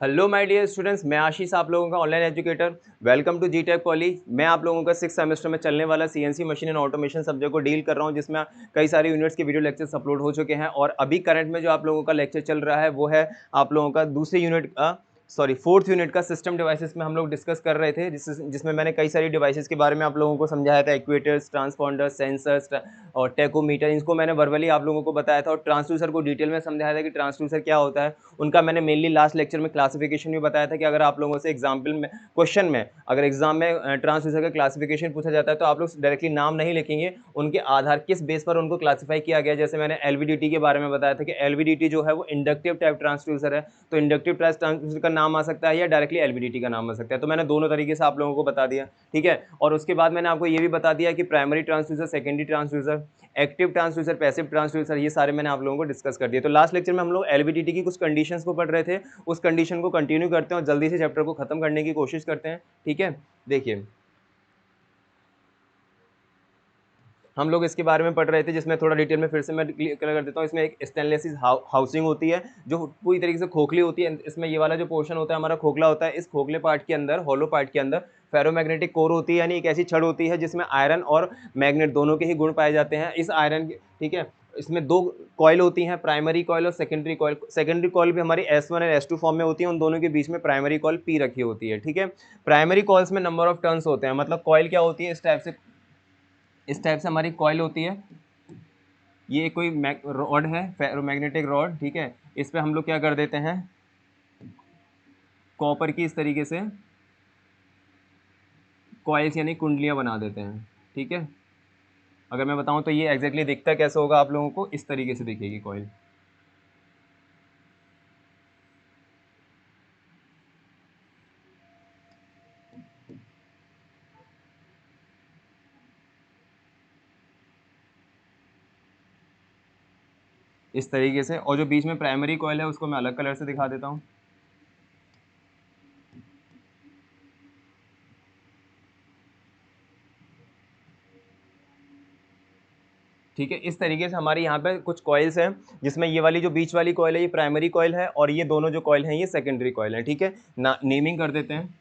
Hello my dear students, मैं आशीष आप लोगों का ऑनलाइन एजुकेटर। वेलकम टू जीटेक कॉलेज। मैं आप लोगों का 6 सेमेस्टर में चलने वाला CNC machine and automation subject को डील कर रहा हूं, जिसमें कई सारे यूनिट्स के वीडियो लेक्चर्स अपलोड हो चुके हैं। और अभी करंट में जो आप लोगों का लेक्चर चल रहा है वो है आप लोगों का दूसरे यूनिट का फोर्थ यूनिट का सिस्टम डिवाइसेस में हम लोग डिस्कस कर रहे थे, जिसमें मैंने कई सारी डिवाइसेस के बारे में आप लोगों को समझाया था। एक्चुएटर्स, ट्रांसपॉन्डर्स, सेंसर्स और टेकोमीटर, इनको मैंने वर्बली आप लोगों को बताया था। और ट्रांसड्यूसर को डिटेल में समझाया था कि ट्रांसड्यूसर क्या होता है। उनका मैंने मेनली लास्ट लेक्चर में क्लासिफिकेशन भी बताया था कि अगर आप लोगों से एग्जाम्पल में क्वेश्चन में अगर एग्जाम में ट्रांसड्यूसर का क्लासिफिकेशन पूछा जाता है तो आप लोग डायरेक्टली नाम नहीं लिखेंगे, उनके आधार किस बेस पर उनको क्लासिफाई किया गया। जैसे मैंने एलवीडीटी के बारे में बताया था कि एलवीडीटी जो है वो इंडक्टिव टाइप ट्रांसड्यूसर है, तो इंडक्टिव टाइप ट्रांसड्यूसर का नाम आ सकता है या डायरेक्टली एलवीडीटी का नाम आ सकता है। तो मैंने दोनों तरीके से आप लोगों को बता दिया, ठीक है। और उसके बाद मैंने आपको ये भी बता दिया कि primary transducer, secondary transducer, active transducer, passive transducer, ये सारे मैंने आप लोगों को डिस्कस कर दिया। तो लास्ट लेक्चर में हम लोग एलवीडीटी की कुछ कंडीशंस को पढ़ रहे थे, उस कंडीशन को कंटिन्यू करते हैं और जल्दी से चैप्टर को खत्म करने की कोशिश करते हैं, ठीक है। देखिए, हम लोग इसके बारे में पढ़ रहे थे, जिसमें थोड़ा डिटेल में फिर से मैं क्लियर कर देता हूँ। इसमें एक स्टेनलेस हाउसिंग होती है जो पूरी तरीके से खोखली होती है। इसमें ये वाला जो पोर्शन होता है हमारा खोखला होता है। इस खोखले पार्ट के अंदर, हॉलो पार्ट के अंदर फेरोमैग्नेटिक कोर होती है, यानी एक ऐसी छड़ होती है जिसमें आयरन और मैग्नेट दोनों के ही गुण पाए जाते हैं। इस आयरन, ठीक है, इसमें दो कॉयल होती हैं, प्राइमरी कॉयल और सेकेंडरी कॉयल। सेकेंडरी कॉयल भी हमारी S1 और S2 फॉर्म में होती है, उन दोनों के बीच में प्राइमरी कॉयल P रखी होती है, ठीक है। प्राइमरी कॉइल्स में नंबर ऑफ टर्न्स होते हैं, मतलब कॉयल क्या होती है, इस टाइप से हमारी कॉयल होती है। ये कोई रॉड है, फेरोमैग्नेटिक रॉड, ठीक है। इस पे हम लोग क्या कर देते हैं, कॉपर की इस तरीके से कॉइल्स यानी कुंडलियां बना देते हैं, ठीक है। अगर मैं बताऊं तो ये एग्जैक्टली दिखता कैसे होगा, आप लोगों को इस तरीके से दिखेगी कॉइल, इस तरीके से। और जो बीच में प्राइमरी कॉइल है उसको मैं अलग कलर से दिखा देता हूँ, ठीक है। इस तरीके से हमारी यहाँ पे कुछ कॉइल्स हैं, जिसमें ये वाली जो बीच वाली कॉइल है ये प्राइमरी कॉइल है और ये दोनों जो कॉइल हैं ये सेकेंडरी कॉइल है, ठीक है ना। नेमिंग कर देते हैं,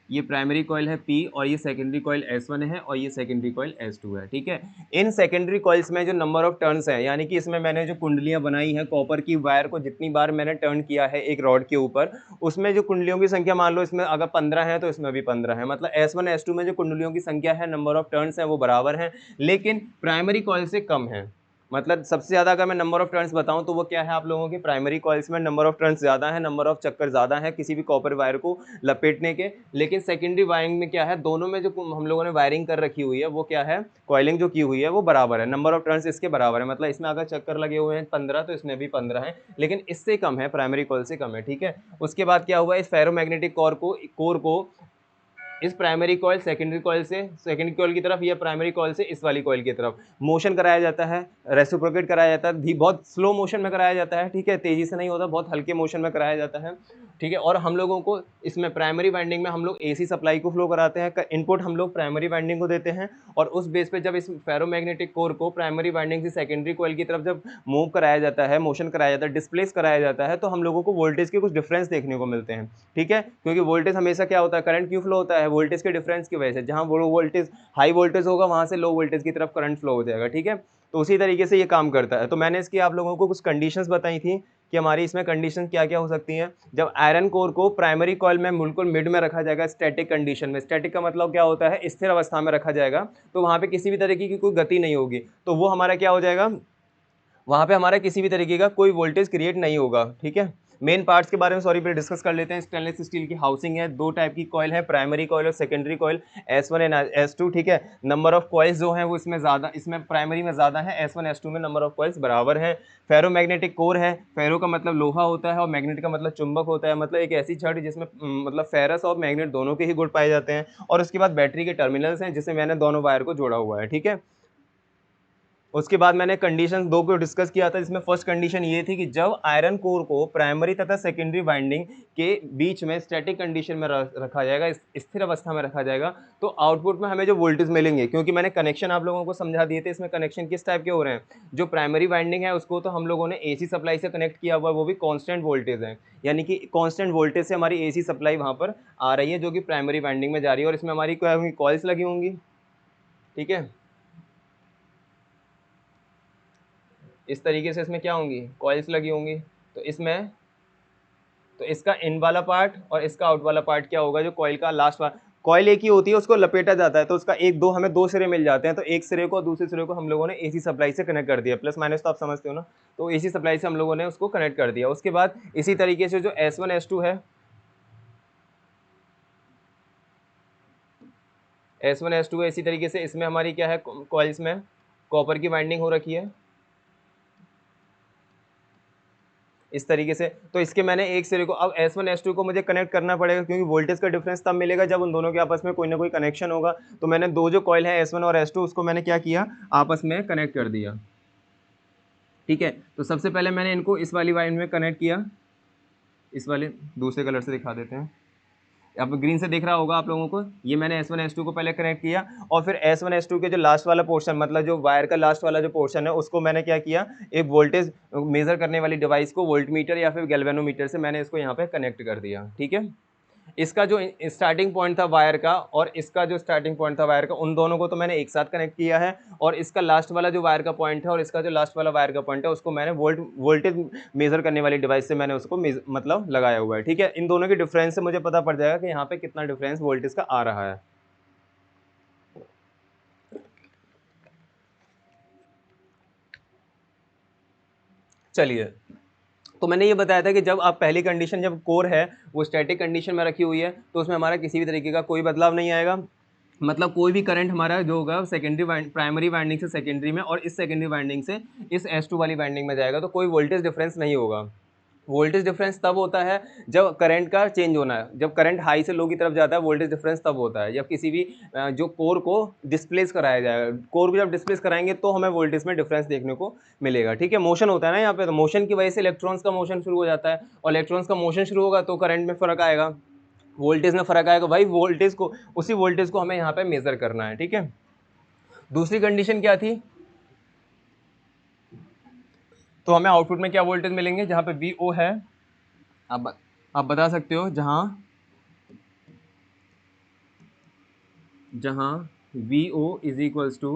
ये प्राइमरी कॉइल है P और ये सेकेंडरी कॉइल S1 है और ये सेकेंडरी कॉइल S2 है, ठीक है। इन सेकेंडरी कॉइल्स में जो नंबर ऑफ टर्न्स है, यानी कि इसमें मैंने जो कुंडलियां बनाई हैं, कॉपर की वायर को जितनी बार मैंने टर्न किया है एक रॉड के ऊपर, उसमें जो कुंडलियों की संख्या मान लो इसमें अगर 15 है तो इसमें भी 15 है। मतलब S1 S2 में जो कुंडलियों की संख्या है, नंबर ऑफ टर्न्स है, वो बराबर है, लेकिन प्राइमरी कॉइल से कम है। मतलब सबसे ज़्यादा अगर मैं नंबर ऑफ टर्न्स बताऊं तो वो क्या है, आप लोगों के प्राइमरी कॉइल्स में नंबर ऑफ टर्न्स ज़्यादा है, नंबर ऑफ चक्कर ज़्यादा है किसी भी कॉपर वायर को लपेटने के। लेकिन सेकेंडरी वायरिंग में क्या है, दोनों में जो हम लोगों ने वायरिंग कर रखी हुई है वो क्या है, कॉइलिंग जो की हुई है वो बराबर है, नंबर ऑफ टर्न्स इसके बराबर है। मतलब इसमें अगर चक्कर लगे हुए हैं 15 तो इसमें भी 15 है, लेकिन इससे कम है, प्राइमरी कॉइल से कम है, ठीक है। उसके बाद क्या हुआ, इस फेरोमैग्नेटिक कोर को इस प्राइमरी कॉइल सेकेंडरी कॉइल से, सेकेंडरी कॉइल की तरफ, या प्राइमरी कॉइल से इस वाली कॉइल की तरफ मोशन कराया जाता है, रेसिप्रोकेट कराया जाता है, बहुत स्लो मोशन में कराया जाता है, ठीक है, तेजी से नहीं होता, बहुत हल्के मोशन में कराया जाता है, ठीक है। और हम लोगों को इसमें प्राइमरी वाइंडिंग में हम लोग एसी सप्लाई को फ्लो कराते हैं, इनपुट हम लोग प्राइमरी वाइंडिंग को देते हैं, और उस बेस पे जब इस फेरोमैग्नेटिक कोर को प्राइमरी वाइंडिंग से सेकेंडरी कॉइल की तरफ जब मूव कराया जाता है, मोशन कराया जाता है, डिस्प्लेस कराया जाता है, तो हम लोगों को वोल्टेज के कुछ डिफरेंस देखने को मिलते हैं, ठीक है। क्योंकि वोल्टेज हमेशा क्या होता है, करंट क्यों फ्लो होता है, वोल्टेज के डिफरेंस की वजह से। जहां वो वोल्टेज हाई वोल्टेज होगा वहां से लो वोल्टेज की तरफ करंट फ्लो हो जाएगा, ठीक है। तो उसी तरीके से ये काम करता है। तो मैंने इसकी आप लोगों को कुछ कंडीशंस बताई थी कि हमारी इसमें कंडीशन क्या क्या हो सकती हैं। जब आयरन कोर को प्राइमरी कॉइल में बिल्कुल मिड में रखा जाएगा, स्टैटिक कंडीशन में, स्टैटिक का मतलब क्या होता है, स्थिर अवस्था में रखा जाएगा, तो वहां पे किसी भी तरीके की कोई गति नहीं होगी, तो वो हमारा क्या हो जाएगा, वहां पे हमारा किसी भी तरीके का कोई वोल्टेज क्रिएट नहीं होगा, ठीक है। मेन पार्ट्स के बारे में सॉरी पे डिस्कस कर लेते हैं। स्टेनलेस स्टील की हाउसिंग है, दो टाइप की कॉइल है, प्राइमरी कॉइल और secondary coil, S1 and S2, ठीक है। नंबर ऑफ कॉइल्स जो हैं वो इसमें ज़्यादा, इसमें प्राइमरी में ज़्यादा है, S1 S2 में नंबर ऑफ कॉइल्स बराबर है। फेरोमैग्नेटिक कोर है, फेरो का मतलब लोहा होता है और मैग्नेट का मतलब चुंबक होता है, मतलब एक ऐसी छड़ जिसमें मतलब फेरस और मैग्नेट दोनों के ही गुण पाए जाते हैं। और उसके बाद बैटरी के टर्मिनल्स हैं जिससे मैंने दोनों वायर को जोड़ा हुआ है, ठीक है। उसके बाद मैंने कंडीशन 2 को डिस्कस किया था, जिसमें फर्स्ट कंडीशन ये थी कि जब आयरन कोर को प्राइमरी तथा सेकेंडरी वाइंडिंग के बीच में स्टैटिक कंडीशन में रखा जाएगा, स्थिर अवस्था में रखा जाएगा, तो आउटपुट में हमें जो वोल्टेज मिलेंगे, क्योंकि मैंने कनेक्शन आप लोगों को समझा दिए थे, इसमें कनेक्शन किस टाइप के हो रहे हैं, जो प्राइमरी वाइंडिंग है उसको तो हम लोगों ने एसी सप्लाई से कनेक्ट किया हुआ है, वो भी कॉन्स्टेंट वोल्टेज है, यानी कि कॉन्स्टेंट वोल्टेज से हमारी एसी सप्लाई वहाँ पर आ रही है, जो कि प्राइमरी वाइंडिंग में जा रही है, और इसमें हमारी क्या होंगी, कॉइल्स लगी होंगी। ठीक है, इस तरीके से इसमें क्या होंगी, कॉइल्स लगी होंगी। तो इसमें, तो इसका इन वाला पार्ट और इसका आउट वाला पार्ट क्या होगा, जो कॉइल का लास्ट वाला, कॉइल एक ही होती है, उसको लपेटा जाता है, तो उसका एक दो हमें दो सिरे मिल जाते हैं, तो एक सिरे को दूसरे सिरे को हम लोगों ने एसी सप्लाई से कनेक्ट कर दिया, प्लस माइनस तो आप समझते हो ना, तो एसी सप्लाई से हम लोगों ने उसको कनेक्ट कर दिया। उसके बाद इसी तरीके से जो S1 S2 है, S1 S2 है, इसी तरीके से इसमें हमारी क्या है, कॉइल्स में कॉपर की वाइंडिंग हो रखी है इस तरीके से। तो इसके मैंने एक सिरे को, अब S1 S2 को मुझे कनेक्ट करना पड़ेगा, क्योंकि वोल्टेज का डिफरेंस तब मिलेगा जब उन दोनों के आपस में कोई ना कोई कनेक्शन होगा। तो मैंने दो जो कॉइल है S1 और S2, उसको मैंने क्या किया, आपस में कनेक्ट कर दिया। ठीक है, तो सबसे पहले मैंने इनको इस वाली वाइन में कनेक्ट किया, इस वाले दूसरे कलर से दिखा देते हैं, अब ग्रीन से दिख रहा होगा आप लोगों को, ये मैंने S1 S2 को पहले कनेक्ट किया, और फिर S1 S2 के जो लास्ट वाला पोर्शन, मतलब जो वायर का लास्ट वाला जो पोर्शन है, उसको मैंने क्या किया, एक वोल्टेज मेजर करने वाली डिवाइस को, वोल्टमीटर या फिर गैल्वेनोमीटर से मैंने इसको यहाँ पे कनेक्ट कर दिया। ठीक है, इसका जो स्टार्टिंग पॉइंट था वायर का और इसका जो स्टार्टिंग पॉइंट था वायर का, उन दोनों को तो मैंने एक साथ कनेक्ट किया है, और इसका लास्ट वाला जो वायर का पॉइंट है और इसका जो लास्ट वाला वायर का पॉइंट है, उसको मैंने वोल्टेज मेजर करने वाली डिवाइस से मैंने उसको मतलब लगाया हुआ है। ठीक है, इन दोनों के डिफरेंस से मुझे पता पड़ जाएगा कि यहाँ पे कितना डिफरेंस वोल्टेज का आ रहा है। चलिए, तो मैंने ये बताया था कि जब आप पहली कंडीशन, जब कोर है वो स्टैटिक कंडीशन में रखी हुई है, तो उसमें हमारा किसी भी तरीके का कोई बदलाव नहीं आएगा, मतलब कोई भी करंट हमारा जो होगा सेकेंडरी प्राइमरी वाइंडिंग से सेकेंडरी में और इस सेकेंडरी वाइंडिंग से इस S2 वाली वाइंडिंग में जाएगा, तो कोई वोल्टेज डिफरेंस नहीं होगा। वोल्टेज डिफरेंस तब होता है जब करंट का चेंज होना है, जब करंट हाई से लो की तरफ जाता है, वोल्टेज डिफरेंस तब होता है जब किसी भी जो कोर को डिस्प्लेस कराया जाएगा, कोर को जब डिस्प्लेस कराएंगे तो हमें वोल्टेज में डिफरेंस देखने को मिलेगा। ठीक है, मोशन होता है ना यहाँ पे, तो मोशन की वजह से इलेक्ट्रॉन्स का मोशन शुरू हो जाता है, और इलेक्ट्रॉन्स का मोशन शुरू होगा तो करंट में फर्क आएगा, वोल्टेज में फर्क आएगा भाई, वोल्टेज को, उसी वोल्टेज को हमें यहाँ पे मेजर करना है। ठीक है, दूसरी कंडीशन क्या थी, तो हमें आउटपुट में क्या वोल्टेज मिलेंगे, जहां पे VO है, आप बता सकते हो, जहां जहां VO is equals to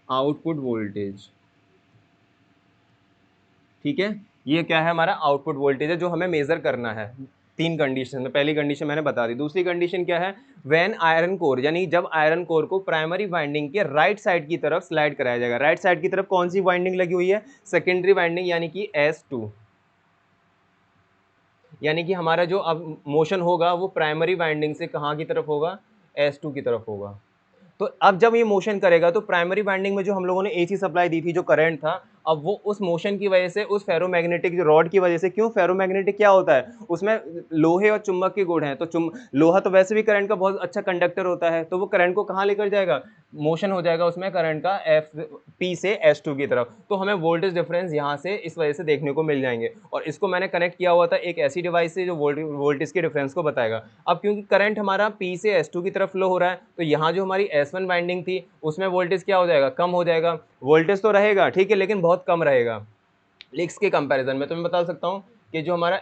output voltage. ठीक है, ये क्या है, हमारा आउटपुट वोल्टेज है जो हमें मेजर करना है। तीन कंडीशन में, पहली कंडीशन मैंने बता दी, दूसरी कंडीशन क्या है, व्हेन आयरन कोर, यानी जब आयरन कोर को प्राइमरी वाइंडिंग के राइट साइड की तरफ स्लाइड कराया जाएगा। राइट साइड की तरफ कौन सी वाइंडिंग लगी हुई है, सेकेंडरी वाइंडिंग, यानी कि S2, यानी कि हमारा जो अब मोशन होगा वो प्राइमरी वाइंडिंग से कहाँ की तरफ होगा, S2 की तरफ होगा। तो अब जब ये मोशन करेगा तो प्राइमरी वाइंडिंग में जो हम लोगों ने एसी सप्लाई दी थी, जो करंट था, अब वो उस मोशन की वजह से, उस फेरोमैग्नेटिक जो रॉड की वजह से, क्यों फेरोमैग्नेटिक क्या होता है, उसमें लोहे और चुंबक के गुण हैं, तो लोहा तो वैसे भी करंट का बहुत अच्छा कंडक्टर होता है, तो वो करंट को कहाँ लेकर जाएगा, मोशन हो जाएगा उसमें करंट का P से S2 की तरफ, तो हमें वोल्टेज डिफरेंस यहाँ से इस वजह से देखने को मिल जाएंगे। और इसको मैंने कनेक्ट किया हुआ था एक ऐसी डिवाइस से जो वोल्टेज के डिफरेंस को बताएगा। अब क्योंकि करंट हमारा P से S2 की तरफ फ्लो हो रहा है, तो यहाँ जो हमारी S1 वाइंडिंग थी उसमें वोल्टेज क्या हो जाएगा, कम हो जाएगा, वोल्टेज तो रहेगा ठीक है, लेकिन बहुत कम रहेगा। लिक्स के कंपैरिजन में तो मैं बता सकता हूँ कि जो हमारा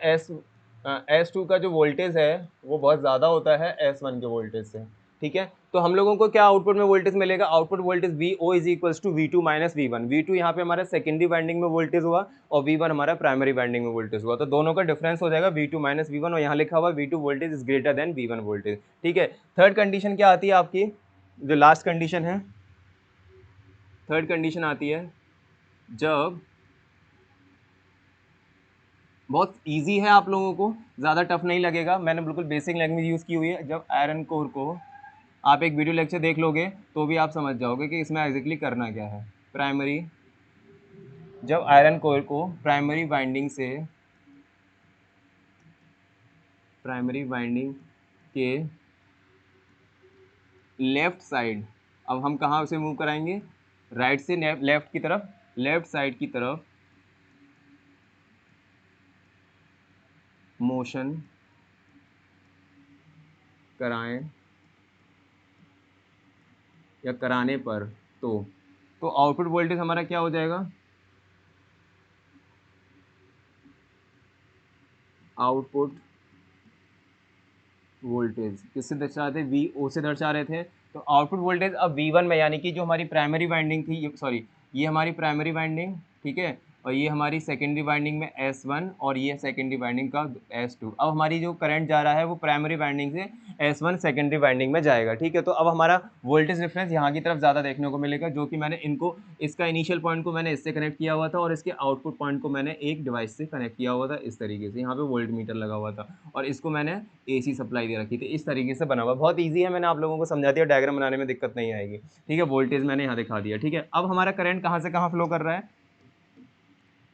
S2 का जो वोल्टेज है वो बहुत ज़्यादा होता है S1 के वोल्टेज से। ठीक है, तो हम लोगों को क्या आउटपुट में वोल्टेज मिलेगा, output voltage VO is equals to V2 minus V1। V2 यहाँ पे हमारा सेकेंडरी वाइंडिंग में वोल्टेज हुआ और V1 हमारा प्राइमरी वाइंडिंग में वोल्टेज हुआ, तो दोनों का डिफरेंस हो जाएगा V2 माइनस V1, और यहाँ लिखा हुआ V2 voltage is greater than V1 voltage. ठीक है, थर्ड कंडीशन क्या आती है आपकी, जो लास्ट कंडीशन है, थर्ड कंडीशन आती है जब, बहुत इजी है, आप लोगों को ज़्यादा टफ नहीं लगेगा, मैंने बिल्कुल बेसिक लैंग्वेज यूज़ की हुई है। जब आयरन कोर को आप एक वीडियो लेक्चर देख लोगे तो भी आप समझ जाओगे कि इसमें एग्जैक्टली करना क्या है। प्राइमरी, जब आयरन कोर को प्राइमरी वाइंडिंग से, प्राइमरी वाइंडिंग के लेफ्ट साइड अब हम कहाँ से मूव कराएंगे, राइट से लेफ्ट की तरफ, लेफ्ट साइड की तरफ मोशन कराएं या कराने पर तो आउटपुट वोल्टेज हमारा क्या हो जाएगा, आउटपुट वोल्टेज किससे दर्शा रहे थे, वी ओ से दर्शा रहे थे। तो आउटपुट वोल्टेज अब V1 में, यानी कि जो हमारी प्राइमरी वाइंडिंग थी, सॉरी ये हमारी प्राइमरी वाइंडिंग, ठीक है, और ये हमारी सेकेंडरी वाइंडिंग में S1 और ये सेकेंडरी वाइंडिंग का S2। अब हमारी जो करंट जा रहा है वो प्राइमरी वाइंडिंग से S1 सेकेंडरी वाइंडिंग में जाएगा, ठीक है। तो अब हमारा वोल्टेज डिफरेंस यहाँ की तरफ ज़्यादा देखने को मिलेगा, जो कि मैंने इनको, इसका इनिशियल पॉइंट को मैंने इससे कनेक्ट किया हुआ था और इसके आउटपुट पॉइंट को मैंने एक डिवाइस से कनेक्ट किया हुआ था इस तरीके से, यहाँ पे वोल्ट मीटर लगा हुआ था और इसको मैंने AC सप्लाई दे रखी थी। इस तरीके से बना हुआ, बहुत ईजी है, मैंने आप लोगों को समझा दिया, डायग्राम बनाने में दिक्कत नहीं आएगी, ठीक है। वोल्टेज मैंने यहाँ दिखा दिया, ठीक है। अब हमारा करंट कहाँ से कहाँ फ्लो कर रहा है,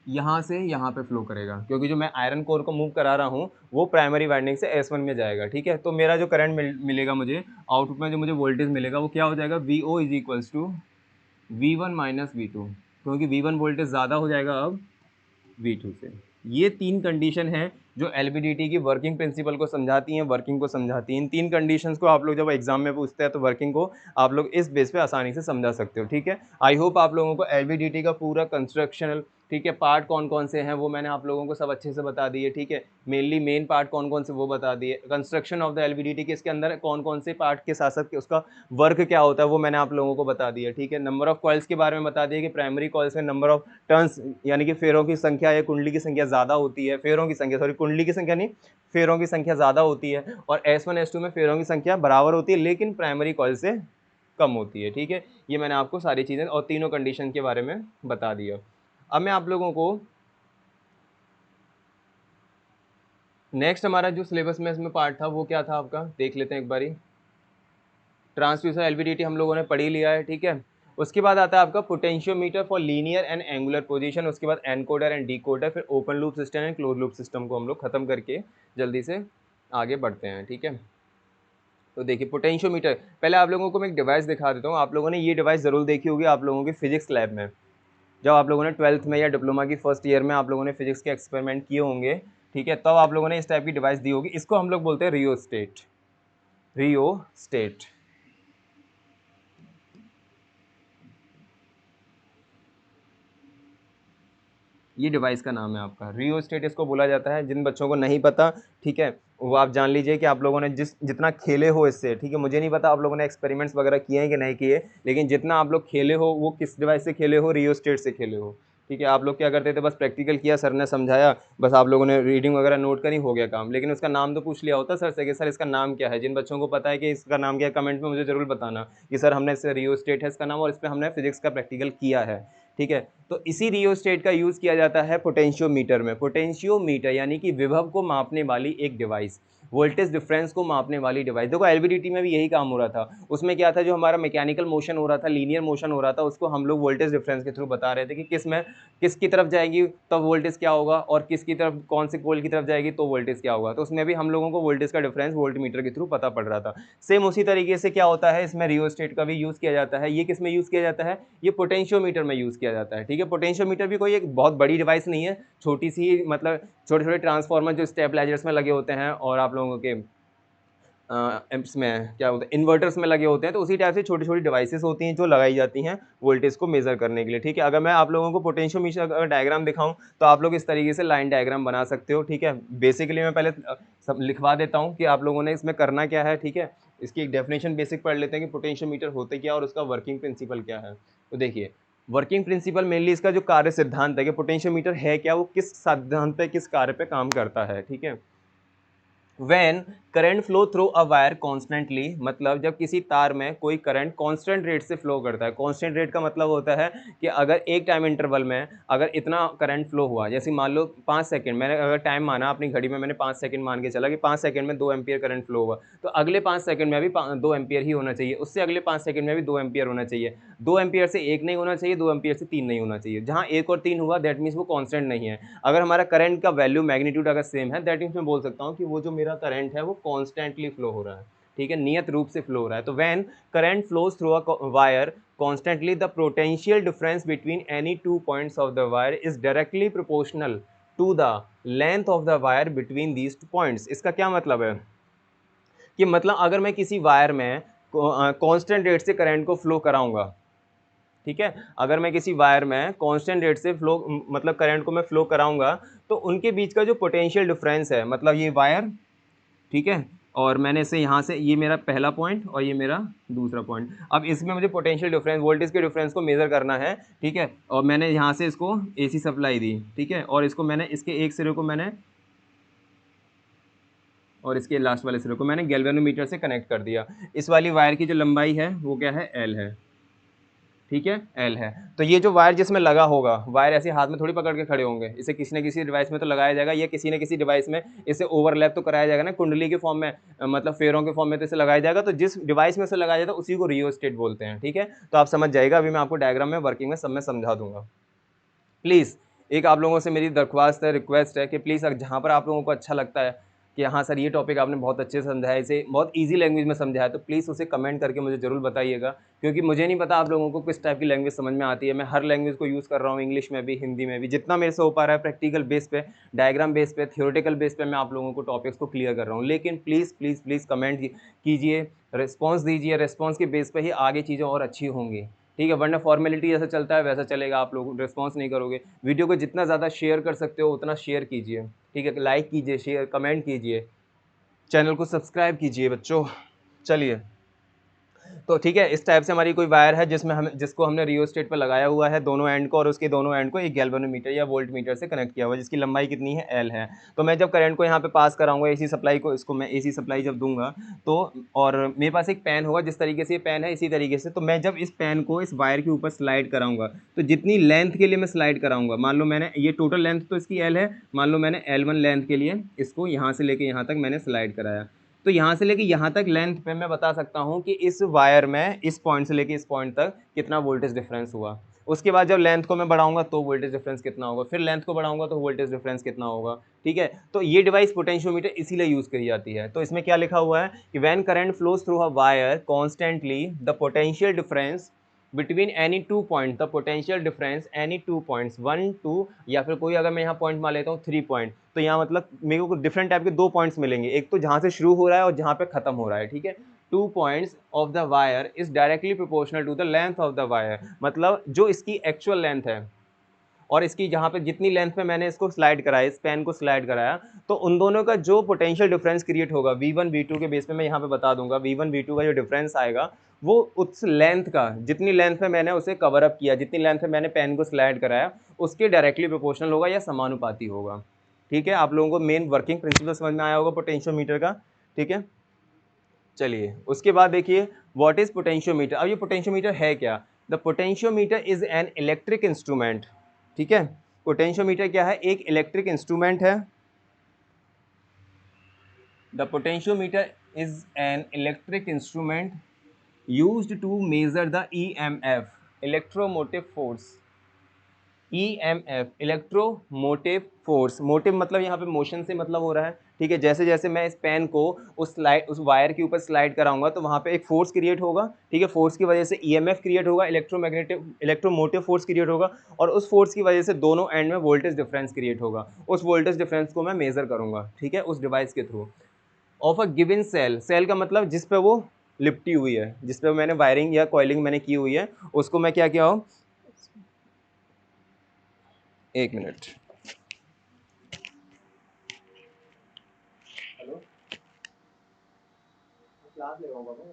यहाँ से यहाँ पे फ्लो करेगा, क्योंकि जो मैं आयरन कोर को मूव करा रहा हूँ वो प्राइमरी वाइंडिंग से S1 में जाएगा, ठीक है। तो मेरा जो करंट मिलेगा मुझे आउटपुट में, जो मुझे वोल्टेज मिलेगा वो क्या हो जाएगा, VO is equals to V1 minus V2, क्योंकि V1 वोल्टेज ज़्यादा हो जाएगा अब V2 से। ये तीन कंडीशन हैं जो LVDT की वर्किंग प्रिंसिपल को समझाती हैं, वर्किंग को समझाती हैं। इन तीन कंडीशंस को आप लोग जब एग्जाम में पूछते हैं तो वर्किंग को आप लोग इस बेस पे आसानी से समझा सकते हो, ठीक है। आई होप आप लोगों को LVDT का पूरा कंस्ट्रक्शनल, ठीक है, पार्ट कौन कौन से हैं वो मैंने आप लोगों को सब अच्छे से बता दिए, ठीक है। मेनली मेन पार्ट कौन कौन से वो बता दिए, कंस्ट्रक्शन ऑफ द LVDT के इसके अंदर कौन कौन से पार्ट के साथ साथ उसका वर्क क्या होता है वो मैंने आप लोगों को बता दिया, ठीक है। नंबर ऑफ कॉइल्स के बारे में बता दिया कि प्राइमरी कॉइल्स में नंबर ऑफ टर्न्स, यानी कि फेरों की संख्या या कुंडली की संख्या ज़्यादा होती है, फेरों की संख्या, सॉरी कुंडली की संख्या नहीं, फेरों की संख्या ज़्यादा होती है, और S1 S2 में फेरों की संख्या बराबर होती है लेकिन प्राइमरी कॉइल से कम होती है, ठीक है। ये मैंने आपको सारी चीज़ें और तीनों कंडीशन के बारे में बता दिया। अब मैं आप लोगों को नेक्स्ट हमारा जो सिलेबस में इसमें पार्ट था वो क्या था आपका, देख लेते हैं एक बारी। ट्रांसड्यूसर LVDT हम लोगों ने पढ़ ही लिया है, ठीक है। उसके बाद आता है आपका potentiometer for linear and angular position, उसके बाद एनकोडर एंड डीकोडर, फिर open loop system and close loop system को हम लोग खत्म करके जल्दी से आगे बढ़ते हैं, ठीक है। तो देखिए पोटेंशियोमीटर, पहले आप लोगों को मैं एक डिवाइस दिखा देता हूँ। आप लोगों ने ये डिवाइस ज़रूर देखी होगी आप लोगों की फिजिक्स लैब में, जब आप लोगों ने 12th में या डिप्लोमा की फर्स्ट ईयर में आप लोगों ने फिजिक्स के एक्सपेरिमेंट किए होंगे, ठीक है, तब आप लोगों ने इस टाइप की डिवाइस दी होगी। इसको हम लोग बोलते हैं रियोस्टेट, रियोस्टेट। ये डिवाइस का नाम है आपका रियोस्टेट, इसको बोला जाता है। जिन बच्चों को नहीं पता, ठीक है, वो आप जान लीजिए कि आप लोगों ने जितना खेले हो इससे, ठीक है। मुझे नहीं पता आप लोगों ने एक्सपेरिमेंट्स वगैरह किए हैं कि नहीं किए, लेकिन जितना आप लोग खेले हो वो किस डिवाइस से खेले हो, रियोस्टेट से खेले हो, ठीक है। आप लोग क्या करते थे, बस प्रैक्टिकल किया, सर ने समझाया, बस आप लोगों ने रीडिंग वगैरह नोट करी, हो गया काम। लेकिन उसका नाम तो पूछ लिया होता सर से कि सर इसका नाम क्या है। जिन बच्चों को पता है कि इसका नाम क्या है, कमेंट में मुझे जरूर बताना कि सर हमने इससे रियोस्टेट है इसका नाम और इस पर हमने फिजिक्स का प्रैक्टिकल किया है, ठीक है। तो इसी रियोस्टेट का यूज़ किया जाता है पोटेंशियोमीटर में। पोटेंशियोमीटर यानी कि विभव को मापने वाली एक डिवाइस, वोल्टेज डिफरेंस को मापने वाली डिवाइस। देखो LVDT में भी यही काम हो रहा था। उसमें क्या था, जो हमारा मैकेनिकल मोशन हो रहा था, लीनियर मोशन हो रहा था, उसको हम लोग वोल्टेज डिफरेंस के थ्रू बता रहे थे कि किस में किसकी तरफ जाएगी तो वोल्टेज क्या होगा, और किसकी तरफ, कौन से कोल की तरफ जाएगी तो वोल्टेज क्या होगा। तो उसमें भी हम लोगों को वोल्टेज का डिफरेंस वोल्ट मीटर के थ्रू पता पड़ रहा था। सेम उसी तरीके से क्या होता है, इसमें रियोस्टेट का भी यूज़ किया जाता है। ये किस में यूज़ किया जाता है, ये पोटेंशियोमीटर में यूज़ किया जाता है, ठीक है। पोटेंशियोमीटर भी कोई एक बहुत बड़ी डिवाइस नहीं है, छोटी सी, मतलब छोटे छोटे ट्रांसफार्मर जो स्टेबलाइजर्स में लगे होते हैं और आप लोगों के इसमें क्या बोलते हैं, इन्वर्टर्स में लगे होते हैं। तो उसी टाइप से छोटी छोटी डिवाइसेस होती हैं जो लगाई जाती हैं वोल्टेज को मेजर करने के लिए, ठीक है। अगर मैं आप लोगों को पोटेंशियोमीटर का डायग्राम दिखाऊं तो आप लोग इस तरीके से लाइन डायग्राम बना सकते हो, ठीक है। बेसिकली मैं पहले सब लिखवा देता हूं कि आप लोगों ने इसमें करना क्या है, ठीक है। इसकी एक डेफिनेशन बेसिक पढ़ लेते हैं कि पोटेंशियोमीटर होते क्या और उसका वर्किंग प्रिंसिपल क्या है। तो देखिए वर्किंग प्रिंसिपल मेनली इसका जो कार्य सिद्धांत है कि पोटेंशियोमीटर है क्या, वो किस सिद्धांत पे, किस कार्य पे काम करता है, ठीक है। When current flow through a wire constantly, मतलब जब किसी तार में कोई करंट कांस्टेंट रेट से फ्लो करता है। कांस्टेंट रेट का मतलब होता है कि अगर एक टाइम इंटरवल में अगर इतना करंट फ्लो हुआ, जैसे मान लो 5 सेकंड, मैंने अगर टाइम माना अपनी घड़ी में, मैंने 5 सेकंड मान के चला कि 5 सेकंड में 2 एम्पियर करंट फ्लो हुआ, तो अगले 5 सेकंड में भी 2 एम्पियर ही होना चाहिए, उससे अगले 5 सेकंड में भी 2 एम्पियर होना चाहिए। 2 एम्पियर से 1 नहीं होना चाहिए, 2 एम्पियर से 3 नहीं होना चाहिए। जहाँ 1 और 3 हुआ दैट मीन्स वो कांस्टेंट नहीं है। अगर हमारा करंट का वैल्यू मैग्नीट्यूड अगर सेम है दैट मीन्स मैं बोल सकता हूँ कि वो जो मेरा करंट है वो कॉन्स्टेंटली फ्लो हो रहा है। ठीक है, नियत रूप से फ्लो हो रहा है। तो when current flows through a wire constantly the potential difference between any two points of the wire is directly proportional to the length of the wire between these two points. इसका क्या मतलब है कि मतलब अगर मैं किसी वायर में कांस्टेंट रेट से करंट को फ्लो कराऊंगा, ठीक है, अगर मैं किसी वायर में कांस्टेंट रेट से फ्लो मतलब करंट को मैं फ्लो कराऊंगा, तो उनके बीच का जो पोटेंशियल डिफरेंस है, मतलब ये वायर, ठीक है, और मैंने इसे यहाँ से, ये मेरा पहला पॉइंट और ये मेरा दूसरा पॉइंट, अब इसमें मुझे पोटेंशियल डिफरेंस, वोल्टेज के डिफरेंस को मेजर करना है, ठीक है, और मैंने यहाँ से इसको एसी सप्लाई दी, ठीक है, और इसको मैंने इसके एक सिरे को मैंने और इसके लास्ट वाले सिरे को मैंने गैल्वेनोमीटर से कनेक्ट कर दिया। इस वाली वायर की जो लंबाई है वो क्या है, एल है, ठीक है, एल है। तो ये जो वायर जिसमें लगा होगा, वायर ऐसे हाथ में थोड़ी पकड़ के खड़े होंगे, इसे किसी न किसी डिवाइस में तो लगाया जाएगा, या किसी न किसी डिवाइस में इसे ओवरलैप तो कराया जाएगा ना, कुंडली के फॉर्म में, मतलब फेरों के फॉर्म में तो इसे लगाया जाएगा। तो जिस डिवाइस में इसे लगाया जाता है उसी को रियोस्टेट बोलते हैं, ठीक है। तो आप समझ जाएगा, अभी मैं आपको डायग्राम में, वर्किंग में सब में समझा दूंगा। प्लीज़ एक आप लोगों से मेरी दरख्वास्त है, रिक्वेस्ट है कि प्लीज़ जहाँ पर आप लोगों को अच्छा लगता है कि हाँ सर ये टॉपिक आपने बहुत अच्छे से समझाया, इसे बहुत इजी लैंग्वेज में समझाया, तो प्लीज़ उसे कमेंट करके मुझे ज़रूर बताइएगा, क्योंकि मुझे नहीं पता आप लोगों को किस टाइप की लैंग्वेज समझ में आती है। मैं हर लैंग्वेज को यूज़ कर रहा हूँ, इंग्लिश में भी, हिंदी में भी, जितना मेरे से हो पा रहा है प्रैक्टिकल बेस पे, डायग्राम बेस पे, थियोरेटिकल बेस पे मैं आप लोगों को टॉपिक्स को क्लियर कर रहा हूँ। लेकिन प्लीज़ प्लीज़ प्लीज़ कमेंट कीजिए, रिस्पॉन्स दीजिए, रिस्पॉन्स के बेस पर ही आगे चीज़ें और अच्छी होंगी, ठीक है, वरना फॉर्मेलिटी जैसा चलता है वैसा चलेगा, आप लोग रिस्पॉन्स नहीं करोगे। वीडियो को जितना ज़्यादा शेयर कर सकते हो उतना शेयर कीजिए, ठीक है, लाइक कीजिए, शेयर कमेंट कीजिए, चैनल को सब्सक्राइब कीजिए बच्चों। चलिए, तो ठीक है, इस टाइप से हमारी कोई वायर है जिसमें हम जिसको हमने रियोस्टेट पर लगाया हुआ है दोनों एंड को, और उसके दोनों एंड को एक गैल्वेनोमीटर या वोल्ट मीटर से कनेक्ट किया हुआ है, जिसकी लंबाई कितनी है, एल है। तो मैं जब करंट को यहाँ पे पास कराऊंगा, एसी सप्लाई को, इसको मैं एसी सप्लाई जब दूंगा, तो और मेरे पास एक पेन होगा, जिस तरीके से ये पेन है इसी तरीके से, तो मैं जब इस पेन को इस वायर के ऊपर स्लाइड कराऊंगा, तो जितनी लेंथ के लिए मैं स्लाइड कराऊंगा, मान लो मैंने ये टोटल लेंथ तो इसकी एल है, मान लो मैंने L1 लेंथ के लिए इसको यहाँ से लेके यहाँ तक मैंने स्लाइड कराया, तो यहाँ से लेके यहाँ तक लेंथ पे मैं बता सकता हूँ कि इस वायर में इस पॉइंट से लेके इस पॉइंट तक कितना वोल्टेज डिफरेंस हुआ। उसके बाद जब लेंथ को मैं बढ़ाऊंगा तो वोल्टेज डिफरेंस कितना होगा, फिर लेंथ को बढ़ाऊंगा तो वोल्टेज डिफरेंस कितना होगा, ठीक है। तो ये डिवाइस पोटेंशियोमीटर इसीलिए यूज करी जाती है। तो इसमें क्या लिखा हुआ है कि when current flows through a wire constantly the potential difference between any two point, the potential difference any two points, 1 2, या फिर कोई अगर मैं यहाँ पॉइंट मान लेता हूँ 3 पॉइंट, तो यहाँ मतलब मेरे को डिफरेंट टाइप के 2 पॉइंट्स मिलेंगे, एक तो जहाँ से शुरू हो रहा है और जहाँ पे खत्म हो रहा है, ठीक है। 2 points of the wire is directly proportional to the length of the wire, मतलब जो इसकी एक्चुअल लेंथ है और इसकी जहाँ पे जितनी लेंथ पे मैंने इसको स्लाइड कराया, इस पेन को स्लाइड कराया, तो उन दोनों का जो पोटेंशियल डिफरेंस क्रिएट होगा V1 V2 के बेस पे मैं यहाँ पे बता दूंगा, V1 V2 का जो डिफरेंस आएगा वो उस लेंथ का, जितनी लेंथ में मैंने उसे कवर अप किया, जितनी लेंथ में मैंने पेन को स्लाइड कराया, उसके डायरेक्टली प्रोपोर्शनल होगा या समानुपाती होगा, ठीक है। आप लोगों को मेन वर्किंग प्रिंसिपल समझ में आया होगा पोटेंशियोमीटर का, ठीक है। चलिए, उसके बाद देखिए व्हाट इज पोटेंशियोमीटर। अब ये पोटेंशियोमीटर है क्या? The potentiometer is an electric instrument, ठीक है। पोटेंशियोमीटर क्या है? एक इलेक्ट्रिक इंस्ट्रूमेंट है। The potentiometer is an electric instrument used to measure the EMF, electromotive force. EMF, electromotive force, motive मतलब यहाँ पे मोशन से मतलब हो रहा है, ठीक है। जैसे जैसे मैं इस पेन को उस वायर के ऊपर स्लाइड कराऊंगा तो वहाँ पे एक फोर्स क्रिएट होगा, ठीक है। फोर्स की वजह से EMF क्रिएट होगा, इलेक्ट्रोमोटिव फोर्स क्रिएट होगा, और उस फोर्स की वजह से दोनों एंड में वोल्टेज डिफरेंस क्रिएट होगा। उस वोल्टेज डिफरेंस को मैं मेजर करूंगा, ठीक है, उस डिवाइस के थ्रू। Of a given cell, cell का मतलब जिस पे वो लिपटी हुई है, जिस पे मैंने वायरिंग या कॉइलिंग मैंने की हुई है, उसको मैं क्या किया हूँ, एक मिनट, हेलो, क्लास ले रहा हूँ बाबा।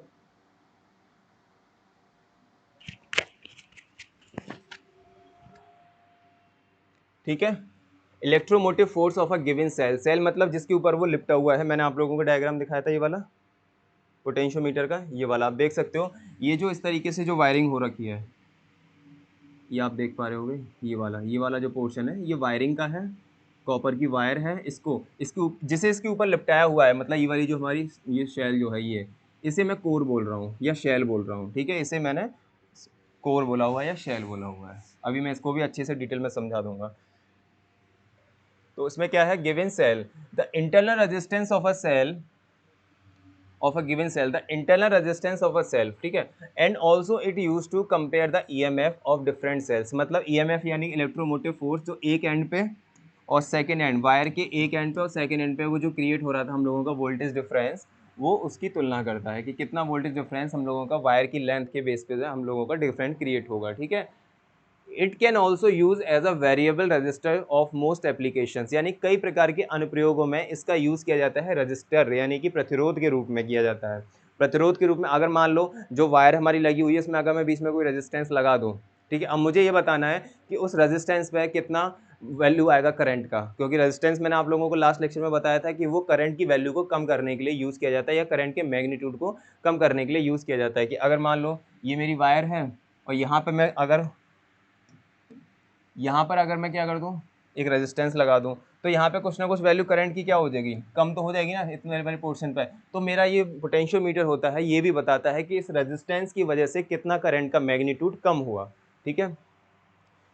ठीक है, electromotive force of a given cell, cell मतलब जिसके ऊपर वो लिपटा हुआ है। मैंने आप लोगों को डायग्राम दिखाया था ये वाला पोटेंशियोमीटर का, ये वाला आप देख सकते हो। ये जो इस तरीके से जो वायरिंग हो रखी है, ये आप देख पा रहे होगे, ये वाला जो पोर्शन है ये वायरिंग का है, कॉपर की वायर है। इसको जिसे इसके ऊपर लिपटाया हुआ है, मतलब ये वाली जो हमारी ये शेल जो है, ये इसे मैं कोर बोल रहा हूँ या शेल बोल रहा हूँ, ठीक है। इसे मैंने कोर बोला हुआ है या शेल बोला हुआ है। अभी मैं इसको भी अच्छे से डिटेल में समझा दूंगा। तो इसमें क्या है, given cell, the internal resistance of a cell of a given cell, the internal resistance of a cell, ठीक है, and also it used to compare the EMF of different cells, मतलब EMF यानी इलेक्ट्रोमोटिव फोर्स जो एक and पे और second and wire के एक एंड पे और सेकेंड एंड पे वो जो क्रिएट हो रहा था हम लोगों का वोल्टेज डिफरेंस, वो उसकी तुलना करता है कि कितना वोल्टेज डिफरेंस हम लोगों का वायर की लेंथ के बेस पे हम लोगों का डिफरेंट क्रिएट होगा, ठीक है। It can also use as a variable resistor of most applications, यानी कई प्रकार के अनुप्रयोगों में इसका यूज किया जाता है रजिस्टर यानी कि प्रतिरोध के रूप में किया जाता है। प्रतिरोध के रूप में अगर मान लो जो वायर हमारी लगी हुई है इसमें अगर मैं बीच में कोई रेजिस्टेंस लगा दूं, ठीक है, अब मुझे ये बताना है कि उस रेजिस्टेंस पे कितना वैल्यू आएगा करंट का, क्योंकि रेजिस्टेंस मैंने आप लोगों को लास्ट लेक्चर में बताया था कि वो करंट की वैल्यू को कम करने के लिए यूज किया जाता है या करंट के मैग्नीट्यूड को कम करने के लिए यूज किया जाता है। कि अगर मान लो ये मेरी वायर है और यहाँ पे मैं अगर यहाँ पर अगर मैं क्या कर दूँ एक रेजिस्टेंस लगा दूँ तो यहाँ पे कुछ ना कुछ वैल्यू करंट की क्या हो जाएगी, कम तो हो जाएगी ना इतने वाले पोर्शन पे। तो मेरा ये पोटेंशियोमीटर होता है ये भी बताता है कि इस रेजिस्टेंस की वजह से कितना करंट का मैग्नीट्यूड कम हुआ, ठीक है।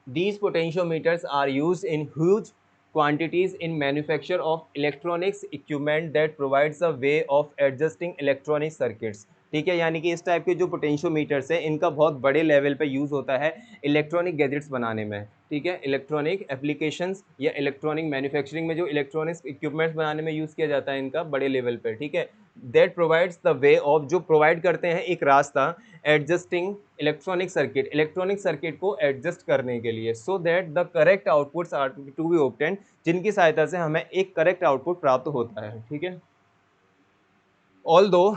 These potentiometers are used in huge quantities in manufacture of electronics equipment that provides a way of adjusting electronic circuits, ठीक है। यानी कि इस टाइप के जो पोटेंशियोमीटर्स है इनका बहुत बड़े लेवल पे यूज़ होता है इलेक्ट्रॉनिक गैजेट्स बनाने में, ठीक है, इलेक्ट्रॉनिक एप्लीकेशंस या इलेक्ट्रॉनिक मैन्युफैक्चरिंग में जो इलेक्ट्रॉनिक्स इक्विपमेंट्स बनाने में यूज़ किया जाता है इनका बड़े लेवल पे, ठीक है। That provides the way of, जो प्रोवाइड करते हैं एक रास्ता एडजस्टिंग इलेक्ट्रॉनिक सर्किट को एडजस्ट करने के लिए, so that the correct outputs are to be obtained, जिनकी सहायता से हमें एक करेक्ट आउटपुट प्राप्त होता है, ठीक है। Although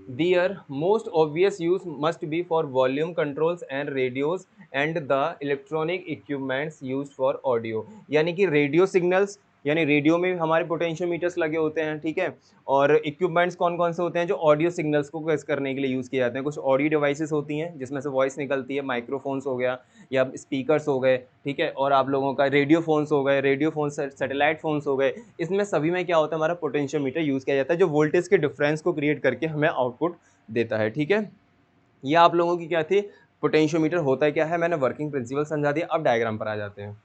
their most obvious use must be for volume controls and radios and the electronic equipments used for audio, यानी कि रेडियो सिग्नल्स, यानी रेडियो में हमारे पोटेंशियोमीटर्स लगे होते हैं, ठीक है। और इक्विपमेंट्स कौन कौन से होते हैं जो ऑडियो सिग्नल्स को कैच करने के लिए यूज़ किए जाते हैं, कुछ ऑडियो डिवाइसेस होती हैं जिसमें से वॉइस निकलती है, माइक्रोफोन्स हो गया या स्पीकर्स हो गए, ठीक है, और आप लोगों का रेडियो फोन्स हो गए, रेडियो फोन सैटेलाइट फोन्स हो गए, इसमें सभी में क्या होता है हमारा पोटेंशियोमीटर यूज़ किया जाता है जो वोल्टेज के डिफरेंस को क्रिएट करके हमें आउटपुट देता है, ठीक है। ये आप लोगों की क्या थी, पोटेंशियोमीटर होता है क्या है, मैंने वर्किंग प्रिंसिपल समझा दिया। अब डायग्राम पर आ जाते हैं।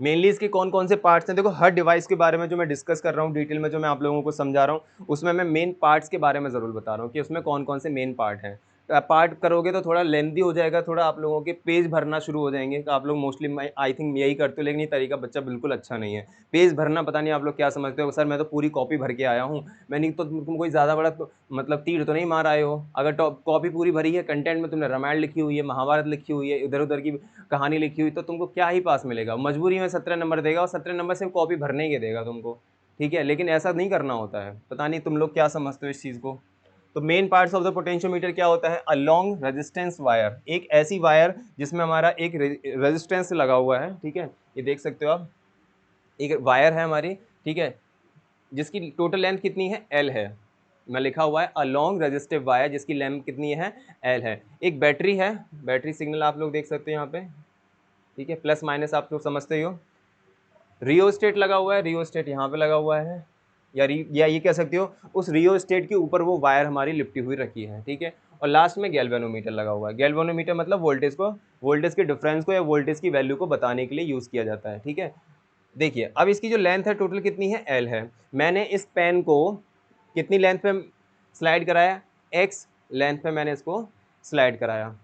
मेनली इसके कौन कौन से पार्ट्स हैं, देखो हर डिवाइस के बारे में जो मैं डिस्कस कर रहा हूँ डिटेल में, जो मैं आप लोगों को समझा रहा हूँ उसमें मैं मेन पार्ट्स के बारे में ज़रूर बता रहा हूँ कि उसमें कौन कौन से मेन पार्ट हैं। पार्ट करोगे तो थोड़ा लेंथी हो जाएगा, थोड़ा आप लोगों के पेज भरना शुरू हो जाएंगे। तो आप लोग मोस्टली आई थिंक यही करते हो, लेकिन ये तरीका बच्चा बिल्कुल अच्छा नहीं है। पेज भरना पता नहीं आप लोग क्या समझते हो, सर मैं तो पूरी कॉपी भर के आया हूँ। मैंने तो तुम कोई ज़्यादा बड़ा मतलब तीर तो नहीं मार आए हो। अगर कॉपी पूरी भरी है, कंटेंट में तुमने रामायण लिखी हुई है, महाभारत लिखी हुई है, इधर उधर की कहानी लिखी हुई, तो तुमको क्या ही पास मिलेगा। मजबूरी में 17 नंबर देगा और 17 नंबर सिर्फ कॉपी भरने के देगा तुमको, ठीक है। लेकिन ऐसा नहीं करना होता है, पता नहीं तुम लोग क्या समझते हो इस चीज़ को। तो main parts of the potentiometer क्या होता है, अ लॉन्ग रेजिस्टेंस वायर, एक ऐसी वायर जिसमें हमारा एक रेजिस्टेंस लगा हुआ है, ठीक है। ये देख सकते हो आप, एक वायर है हमारी, ठीक है, जिसकी टोटल लेंथ कितनी है, एल है। मैं लिखा हुआ है अ लॉन्ग रेजिस्टिव वायर जिसकी लेंथ कितनी है, एल है। एक बैटरी है, बैटरी सिग्नल आप लोग देख सकते हो यहाँ पे, ठीक है, प्लस माइनस आप लोग समझते हो। रियोस्टेट लगा हुआ है, रियोस्टेट यहाँ पे लगा हुआ है, या ये कह सकते हो उस रियोस्टेट के ऊपर वो वायर हमारी लिपटी हुई रखी है, ठीक है। और लास्ट में गैल्वेनोमीटर लगा हुआ है। गैल्वेनोमीटर मतलब वोल्टेज के डिफरेंस को या वोल्टेज की वैल्यू को बताने के लिए यूज़ किया जाता है, ठीक है। देखिए अब इसकी जो लेंथ है टोटल कितनी है, एल है। मैंने इस पेन को कितनी लेंथ पे स्लाइड कराया, एक्स लेंथ पे मैंने इसको स्लाइड कराया,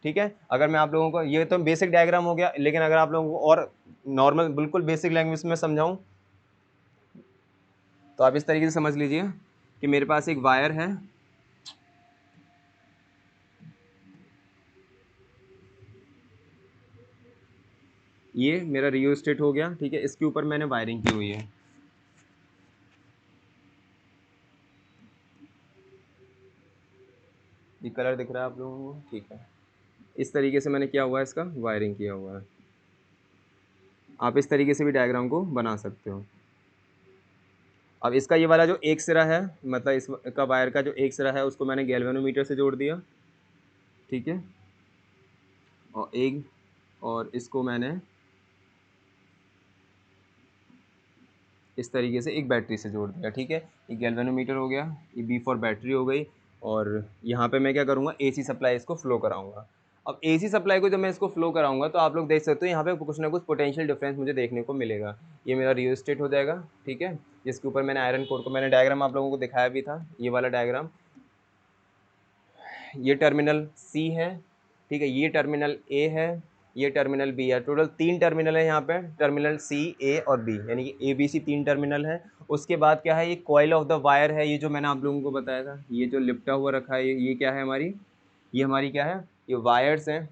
ठीक है। अगर मैं आप लोगों को, ये तो बेसिक डायग्राम हो गया, लेकिन अगर आप लोगों को और नॉर्मल बिल्कुल बेसिक लैंग्वेज में समझाऊं तो आप इस तरीके से समझ लीजिए कि मेरे पास एक वायर है, ये मेरा रियोस्टेट हो गया, ठीक है। इसके ऊपर मैंने वायरिंग की हुई है, ये कलर दिख रहा है आप लोगों को, ठीक है। इस तरीके से मैंने क्या हुआ है, इसका वायरिंग किया हुआ है। आप इस तरीके से भी डायग्राम को बना सकते हो। अब इसका ये वाला जो एक सिरा है, मतलब इसका वायर का जो एक सिरा है उसको मैंने गैल्वेनोमीटर से जोड़ दिया, ठीक है। और इसको मैंने इस तरीके से एक बैटरी से जोड़ दिया, ठीक है। ये गैल्वेनोमीटर हो गया, ये बी फॉर बैटरी हो गई, और यहाँ पे मैं क्या करूँगा, एसी सप्लाई इसको फ्लो कराऊँगा। अब एसी सप्लाई को जब मैं इसको फ्लो कराऊंगा तो आप लोग देख सकते हो यहाँ पे कुछ ना कुछ पोटेंशियल डिफरेंस मुझे देखने को मिलेगा। ये मेरा रियोस्टेट हो जाएगा, ठीक है, जिसके ऊपर मैंने आयरन कोर को मैंने डायग्राम आप लोगों को दिखाया भी था, ये वाला डायग्राम। ये टर्मिनल सी है, ठीक है, ये टर्मिनल ए है, ये टर्मिनल बी है। टोटल 3 टर्मिनल है यहाँ पे, टर्मिनल सी, ए और बी, यानी कि ए बी सी 3 टर्मिनल है। उसके बाद क्या है, ये कॉइल ऑफ द वायर है, ये जो मैंने आप लोगों को बताया था, ये जो लिपटा हुआ रखा है, ये क्या है हमारी, ये हमारी क्या है, ये वायर्स हैं।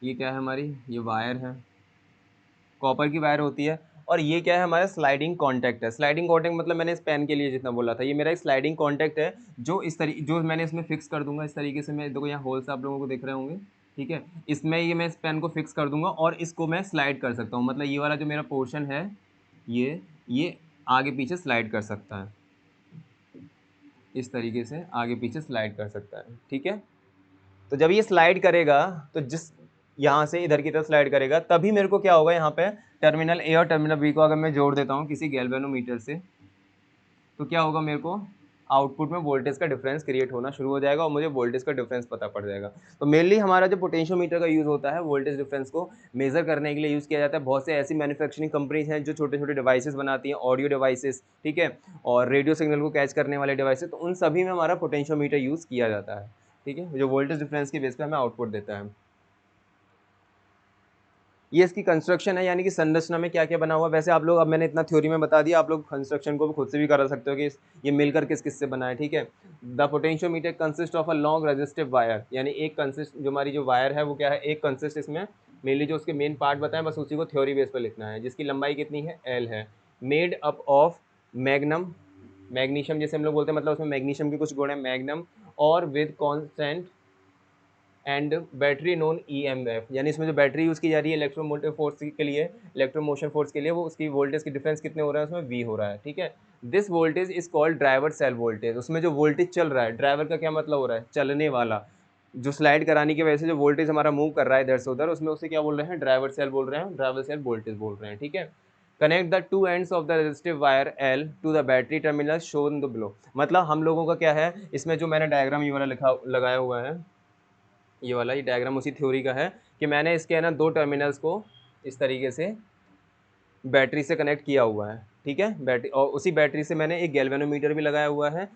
ये क्या है हमारी, ये वायर है, कॉपर की वायर होती है। और ये क्या है हमारा, स्लाइडिंग कॉन्टैक्ट है। स्लाइडिंग कॉन्टैक्ट मतलब मैंने इस पेन के लिए जितना बोला था, ये मेरा एक स्लाइडिंग कॉन्टैक्ट है, जो इस तरीके, जो मैंने इसमें फिक्स कर दूंगा इस तरीके से। मैं देखो यहाँ होल्स आप लोगों को दिख रहे होंगे, ठीक है, इसमें ये मैं इस पेन को फिक्स कर दूंगा और इसको मैं स्लाइड कर सकता हूँ। मतलब ये वाला जो मेरा पोर्शन है, ये आगे पीछे स्लाइड कर सकता है, इस तरीके से आगे पीछे स्लाइड कर सकता है, ठीक है। तो जब ये स्लाइड करेगा, तो जिस यहाँ से इधर की तरफ स्लाइड करेगा, तभी मेरे को क्या होगा, यहाँ पे टर्मिनल ए और टर्मिनल बी को अगर मैं जोड़ देता हूँ किसी गैल्वेनोमीटर से, तो क्या होगा, मेरे को आउटपुट में वोल्टेज का डिफरेंस क्रिएट होना शुरू हो जाएगा और मुझे वोल्टेज का डिफरेंस पता पड़ जाएगा। तो मेनली हमारा जो पोटेंशियोमीटर का यूज़ होता है वोल्टेज डिफरेंस को मेजर करने के लिए यूज़ किया जाता है। बहुत से ऐसी मैन्युफैक्चरिंग कंपनीज हैं जो छोटे छोटे डिवाइसेस बनाती हैं, ऑडियो डिवाइसेस, ठीक है, और रेडियो सिग्नल को कैच करने वाले डिवाइसेस, तो उन सभी में हमारा पोटेंशियोमीटर यूज़ किया जाता है, ठीक है, जो वोल्टेज डिफरेंस के बेस पर हमें आउटपुट देता है। ये इसकी कंस्ट्रक्शन है, यानी कि संरचना में क्या क्या बना हुआ। वैसे आप लोग, अब मैंने इतना थ्योरी में बता दिया, आप लोग कंस्ट्रक्शन को भी खुद से भी करा सकते हो कि ये मिलकर किस किस से बना है, ठीक है। The potentiometer consist of a long resistive wire, यानी एक कंसिस्ट, जो हमारी जो वायर है वो क्या है, एक कंसिस्ट, इसमें मेनली जो उसके मेन पार्ट बताएं बस उसी को थ्योरी बेस पर लिखना है, जिसकी लंबाई कितनी है, एल है, made up of magnum, magnesium जैसे हम लोग बोलते हैं, मतलब उसमें मैग्नीशियम के कुछ गुण है, मैग्नम, और with constant and battery non EMF, यानी इसमें जो बैटरी यूज़ की जा रही है इलेक्ट्रोमोटिव फोर्स के लिए, इलेक्ट्रोमोशन फोर्स के लिए, वो उसकी वोल्टेज की डिफरेंस कितने हो रहा है, उसमें वी हो रहा है, ठीक है। This voltage is called driver cell voltage. उसमें जो वोल्टेज चल रहा है, ड्राइवर का क्या मतलब हो रहा है, चलने वाला, जो स्लाइड कराने की वजह से जो वोल्टेज हमारा मूव कर रहा है इधर से उधर, उसमें उसे क्या बोल रहे हैं, ड्राइवर सेल बोल रहे हैं, ड्राइवर सेल वोल्टेज बोल रहे हैं, ठीक है। Connect the two ends of the resistive wire L two the battery terminal shown the below. मतलब हम लोगों का क्या है, इसमें जो मैंने डायग्राम ये वाला लिखा लगाया हुआ है, ये वाला, ये डायग्राम उसी थ्योरी का है कि मैंने इसके है ना 2 टर्मिनल्स को इस तरीके से बैटरी से कनेक्ट किया हुआ है, ठीक है, बैटरी, और उसी बैटरी से मैंने एक गैल्वेनोमीटर भी लगाया हुआ है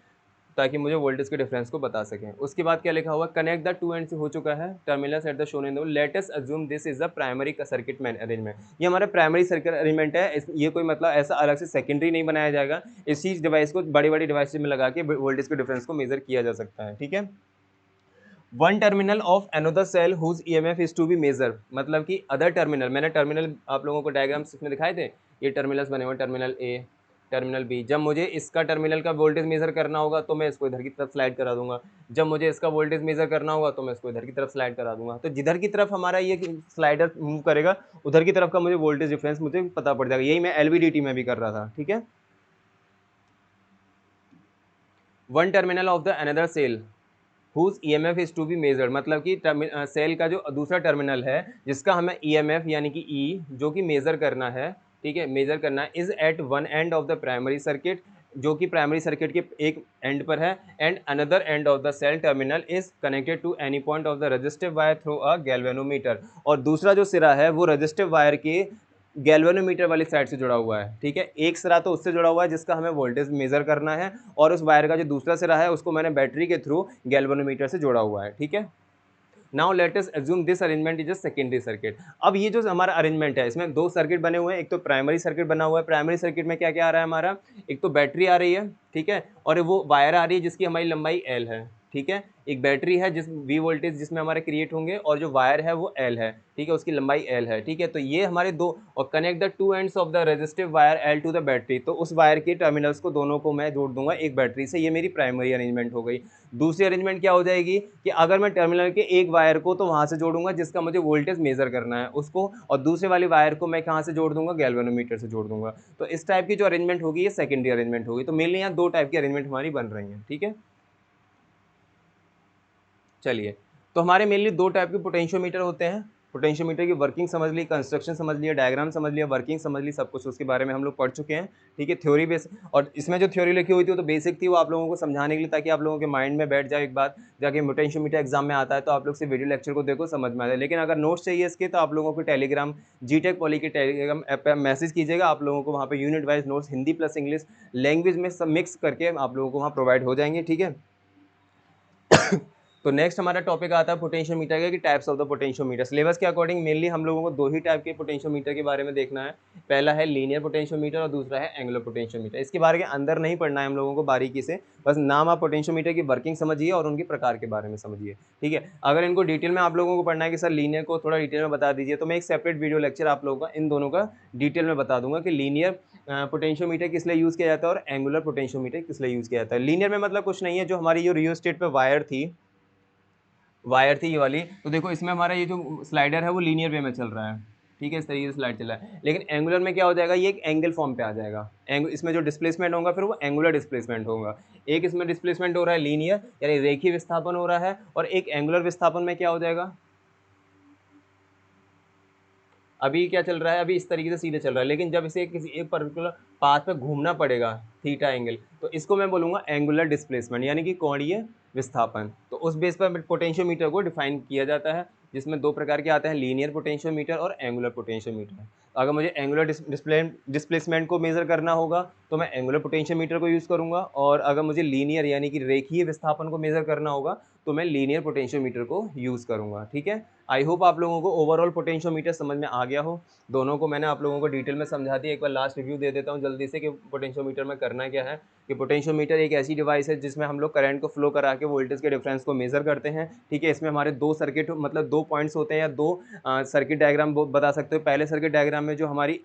ताकि मुझे वोल्टेज के डिफरेंस को बता सकें। उसके बाद क्या लिखा हुआ, कनेक्ट द टू एंड्स हो चुका है, terminals at the shown in the let us assume this is the primary circuit man arrangement. ये हमारा प्राइमरी सर्किट अरेंजमेंट है, ये कोई मतलब ऐसा अलग से सेकेंडरी नहीं बनाया जाएगा। इसी डिवाइस को बड़ी बड़ी डिवाइस में लगा के वोल्टेज के डिफरेंस को मेजर किया जा सकता है, ठीक है। One terminal of another cell whose EMF is to be measure, मतलब कि अदर टर्मिनल, मैंने टर्मिनल आप लोगों को डायग्राम्स इसमें दिखाए थे, ये टर्मिनल्स बने हुए, टर्मिनल ए, टर्मिनल बी। जब मुझे इसका टर्मिनल का वोल्टेज मेजर करना होगा तो मैं इसको इधर की तरफ स्लाइड करा दूंगा, जब मुझे इसका वोल्टेज मेजर करना होगा तो मैं इसको इधर की तरफ स्लाइड करा दूंगा। तो जिधर की तरफ हमारा ये स्लाइडर मूव करेगा उधर की तरफ का मुझे वोल्टेज डिफरेंस मुझे पता पड़ जाएगा। यही मैं एलवीडीटी में भी कर रहा था, ठीक है। One terminal of the another cell whose EMF is to be measured, मतलब कि सेल का जो दूसरा टर्मिनल है जिसका हमें ईएमएफ यानी कि ई जो कि मेजर करना है, ठीक है, मेजर करना है, is at one end of the primary circuit, जो कि प्राइमरी सर्किट के एक एंड पर है, and another end of the cell terminal is connected to any point of the resistive wire through a galvanometer. और दूसरा जो सिरा है वो रेजिस्टिव वायर के गैल्वेनोमीटर वाली साइड से जुड़ा हुआ है, ठीक है। एक सिरा तो उससे जुड़ा हुआ है जिसका हमें वोल्टेज मेजर करना है, और उस वायर का जो दूसरा सिरा है उसको मैंने बैटरी के थ्रू गैल्वेनोमीटर से जोड़ा हुआ है, ठीक है। Now let us assume this arrangement is a secondary circuit. अब ये जो हमारा अरेंजमेंट है इसमें 2 सर्किट बने हुए हैं, एक तो प्राइमरी सर्किट बना हुआ है, प्राइमरी सर्किट में क्या क्या आ रहा है हमारा, एक तो बैटरी आ रही है, ठीक है, और वो वायर आ रही है जिसकी हमारी लंबाई एल है, ठीक है। एक बैटरी है जिस वी वोल्टेज जिसमें हमारे क्रिएट होंगे, और जो वायर है वो एल है, ठीक है, उसकी लंबाई एल है, ठीक है। तो ये हमारे दो, और connect the two ends of the resistive wire L two the battery, तो उस वायर के टर्मिनल्स को दोनों को मैं जोड़ दूंगा एक बैटरी से। ये मेरी प्राइमरी अरेंजमेंट हो गई। दूसरी अरेंजमेंट क्या हो जाएगी कि अगर मैं टर्मिनल के एक वायर को तो वहां से जोड़ूंगा जिसका मुझे वोल्टेज मेजर करना है उसको, और दूसरे वाली वायर को मैं कहां से जोड़ दूंगा, गैल्वेनोमीटर से जोड़ दूंगा। तो इस टाइप की जो अरेंजमेंट होगी ये सेकेंडरी अरेंजमेंट होगी। तो मेनली यहाँ 2 टाइप की अरेंजमेंट हमारी बन रही है, ठीक है। चलिए, तो हमारे मेनली 2 टाइप के पोटेंशियोमीटर होते हैं, पोटेंशियोमीटर की वर्किंग समझ ली, कंस्ट्रक्शन समझ लिया, डायग्राम समझ लिया, वर्किंग समझ ली, सब कुछ उसके बारे में हम लोग पढ़ चुके हैं। ठीक है, थ्योरी बेस, और इसमें जो थ्योरी लिखी हुई थी वो तो बेसिक थी, वो आप लोगों को समझाने के लिए, ताकि आप लोगों के माइंड में बैठ जाए। एक बात जाके पोटेंशियोमीटर एग्जाम में आता है तो आप लोग से वीडियो लेक्चर को देखो, समझ में आ जाए। लेकिन अगर नोट्स चाहिए इसके तो आप लोगों को टेलीग्राम, जीटेक पॉली के टेलीग्राम ऐप पे मैसेज कीजिएगा, आप लोगों को वहाँ पे unit wise notes Hindi plus English language में सब मिक्स करके आप लोगों को वहाँ प्रोवाइड हो जाएंगे। ठीक है। तो नेक्स्ट हमारा टॉपिक आता है पोटेंशियोमीटर का, कि types of the potentiometer. Syllabus के अकॉर्डिंग मेनली हम लोगों को दो ही टाइप के पोटेंशियोमीटर के बारे में देखना है। पहला है लीनियर पोटेंशियोमीटर और दूसरा है एंगुलर पोटेंशियोमीटर। इसके बारे के अंदर नहीं पढ़ना है हम लोगों को बारीकी से, बस नाम आप पोटेंशियोमीटर की वर्किंग समझिए और उनके प्रकार के बारे में समझिए। ठीक है। अगर इनको डिटेल में आप लोगों को पढ़ना है कि सर लीनियर को थोड़ा डिटेल में बता दीजिए, तो मैं एक सेपरेट वीडियो लेक्चर आप लोगों का इन दोनों का डिटेल में बता दूंगा कि लीनियर पोटेंशियोमीटर किस लिए यूज़ किया जाता है और एंगुलर पोटेंशियोमीटर किस लिए यूज़ किया जाता है। लीनियर में मतलब कुछ नहीं है, जो हमारी जो रियोस्टेट पे वायर थी ये वाली, तो देखो इसमें हमारा ये जो स्लाइडर है वो लीनियर वे में चल रहा है। ठीक है, इस तरीके से स्लाइड चल रहा है। लेकिन एंगुलर में क्या हो जाएगा, ये एक एंगल फॉर्म पे आ जाएगा। इसमें जो डिस्प्लेसमेंट होगा फिर वो एंगुलर डिस्प्लेसमेंट होगा। एक इसमें डिस्प्लेसमेंट हो रहा है लीनियर, यानी रेखीय विस्थापन हो रहा है, और एक एंगुलर विस्थापन में क्या हो जाएगा, अभी क्या चल रहा है, अभी इस तरीके से सीधे चल रहा है, लेकिन जब इसे किसी एक पर्टिकुलर पाथ पे घूमना पड़ेगा थीटा एंगल, तो इसको मैं बोलूँगा एंगुलर डिस्प्लेसमेंट, यानी कि कोणीय विस्थापन। तो उस बेस पर पोटेंशियोमीटर को डिफाइन किया जाता है, जिसमें दो प्रकार के आते हैं, लीनियर पोटेंशियोमीटर और एंगुलर पोटेंशियोमीटर। अगर मुझे एंगुलर डिस्प्लेसमेंट को मेजर करना होगा तो मैं एंगुलर पोटेंशियोमीटर को यूज़ करूँगा, और अगर मुझे लीनियर यानी कि रेखीय विस्थापन को मेजर करना होगा तो मैं लीनियर पोटेंशियोमीटर को यूज़ करूँगा। ठीक है। आई होप आप लोगों को ओवरऑल पोटेंशियोमीटर समझ में आ गया हो। दोनों को मैंने आप लोगों को डिटेल में समझा दिया। एक बार लास्ट रिव्यू दे देता हूँ जल्दी से कि पोटेंशियोमीटर में करना क्या है। कि पोटेंशियोमीटर एक ऐसी डिवाइस है जिसमें हम लोग करंट को फ्लो करा के वोल्टेज के डिफरेंस को मेजर करते हैं। ठीक है। इसमें हमारे दो सर्किट मतलब दो पॉइंट्स होते हैं, या दो सर्किट डायग्राम बता सकते हो। पहले सर्किट डायग्राम में जो हमारी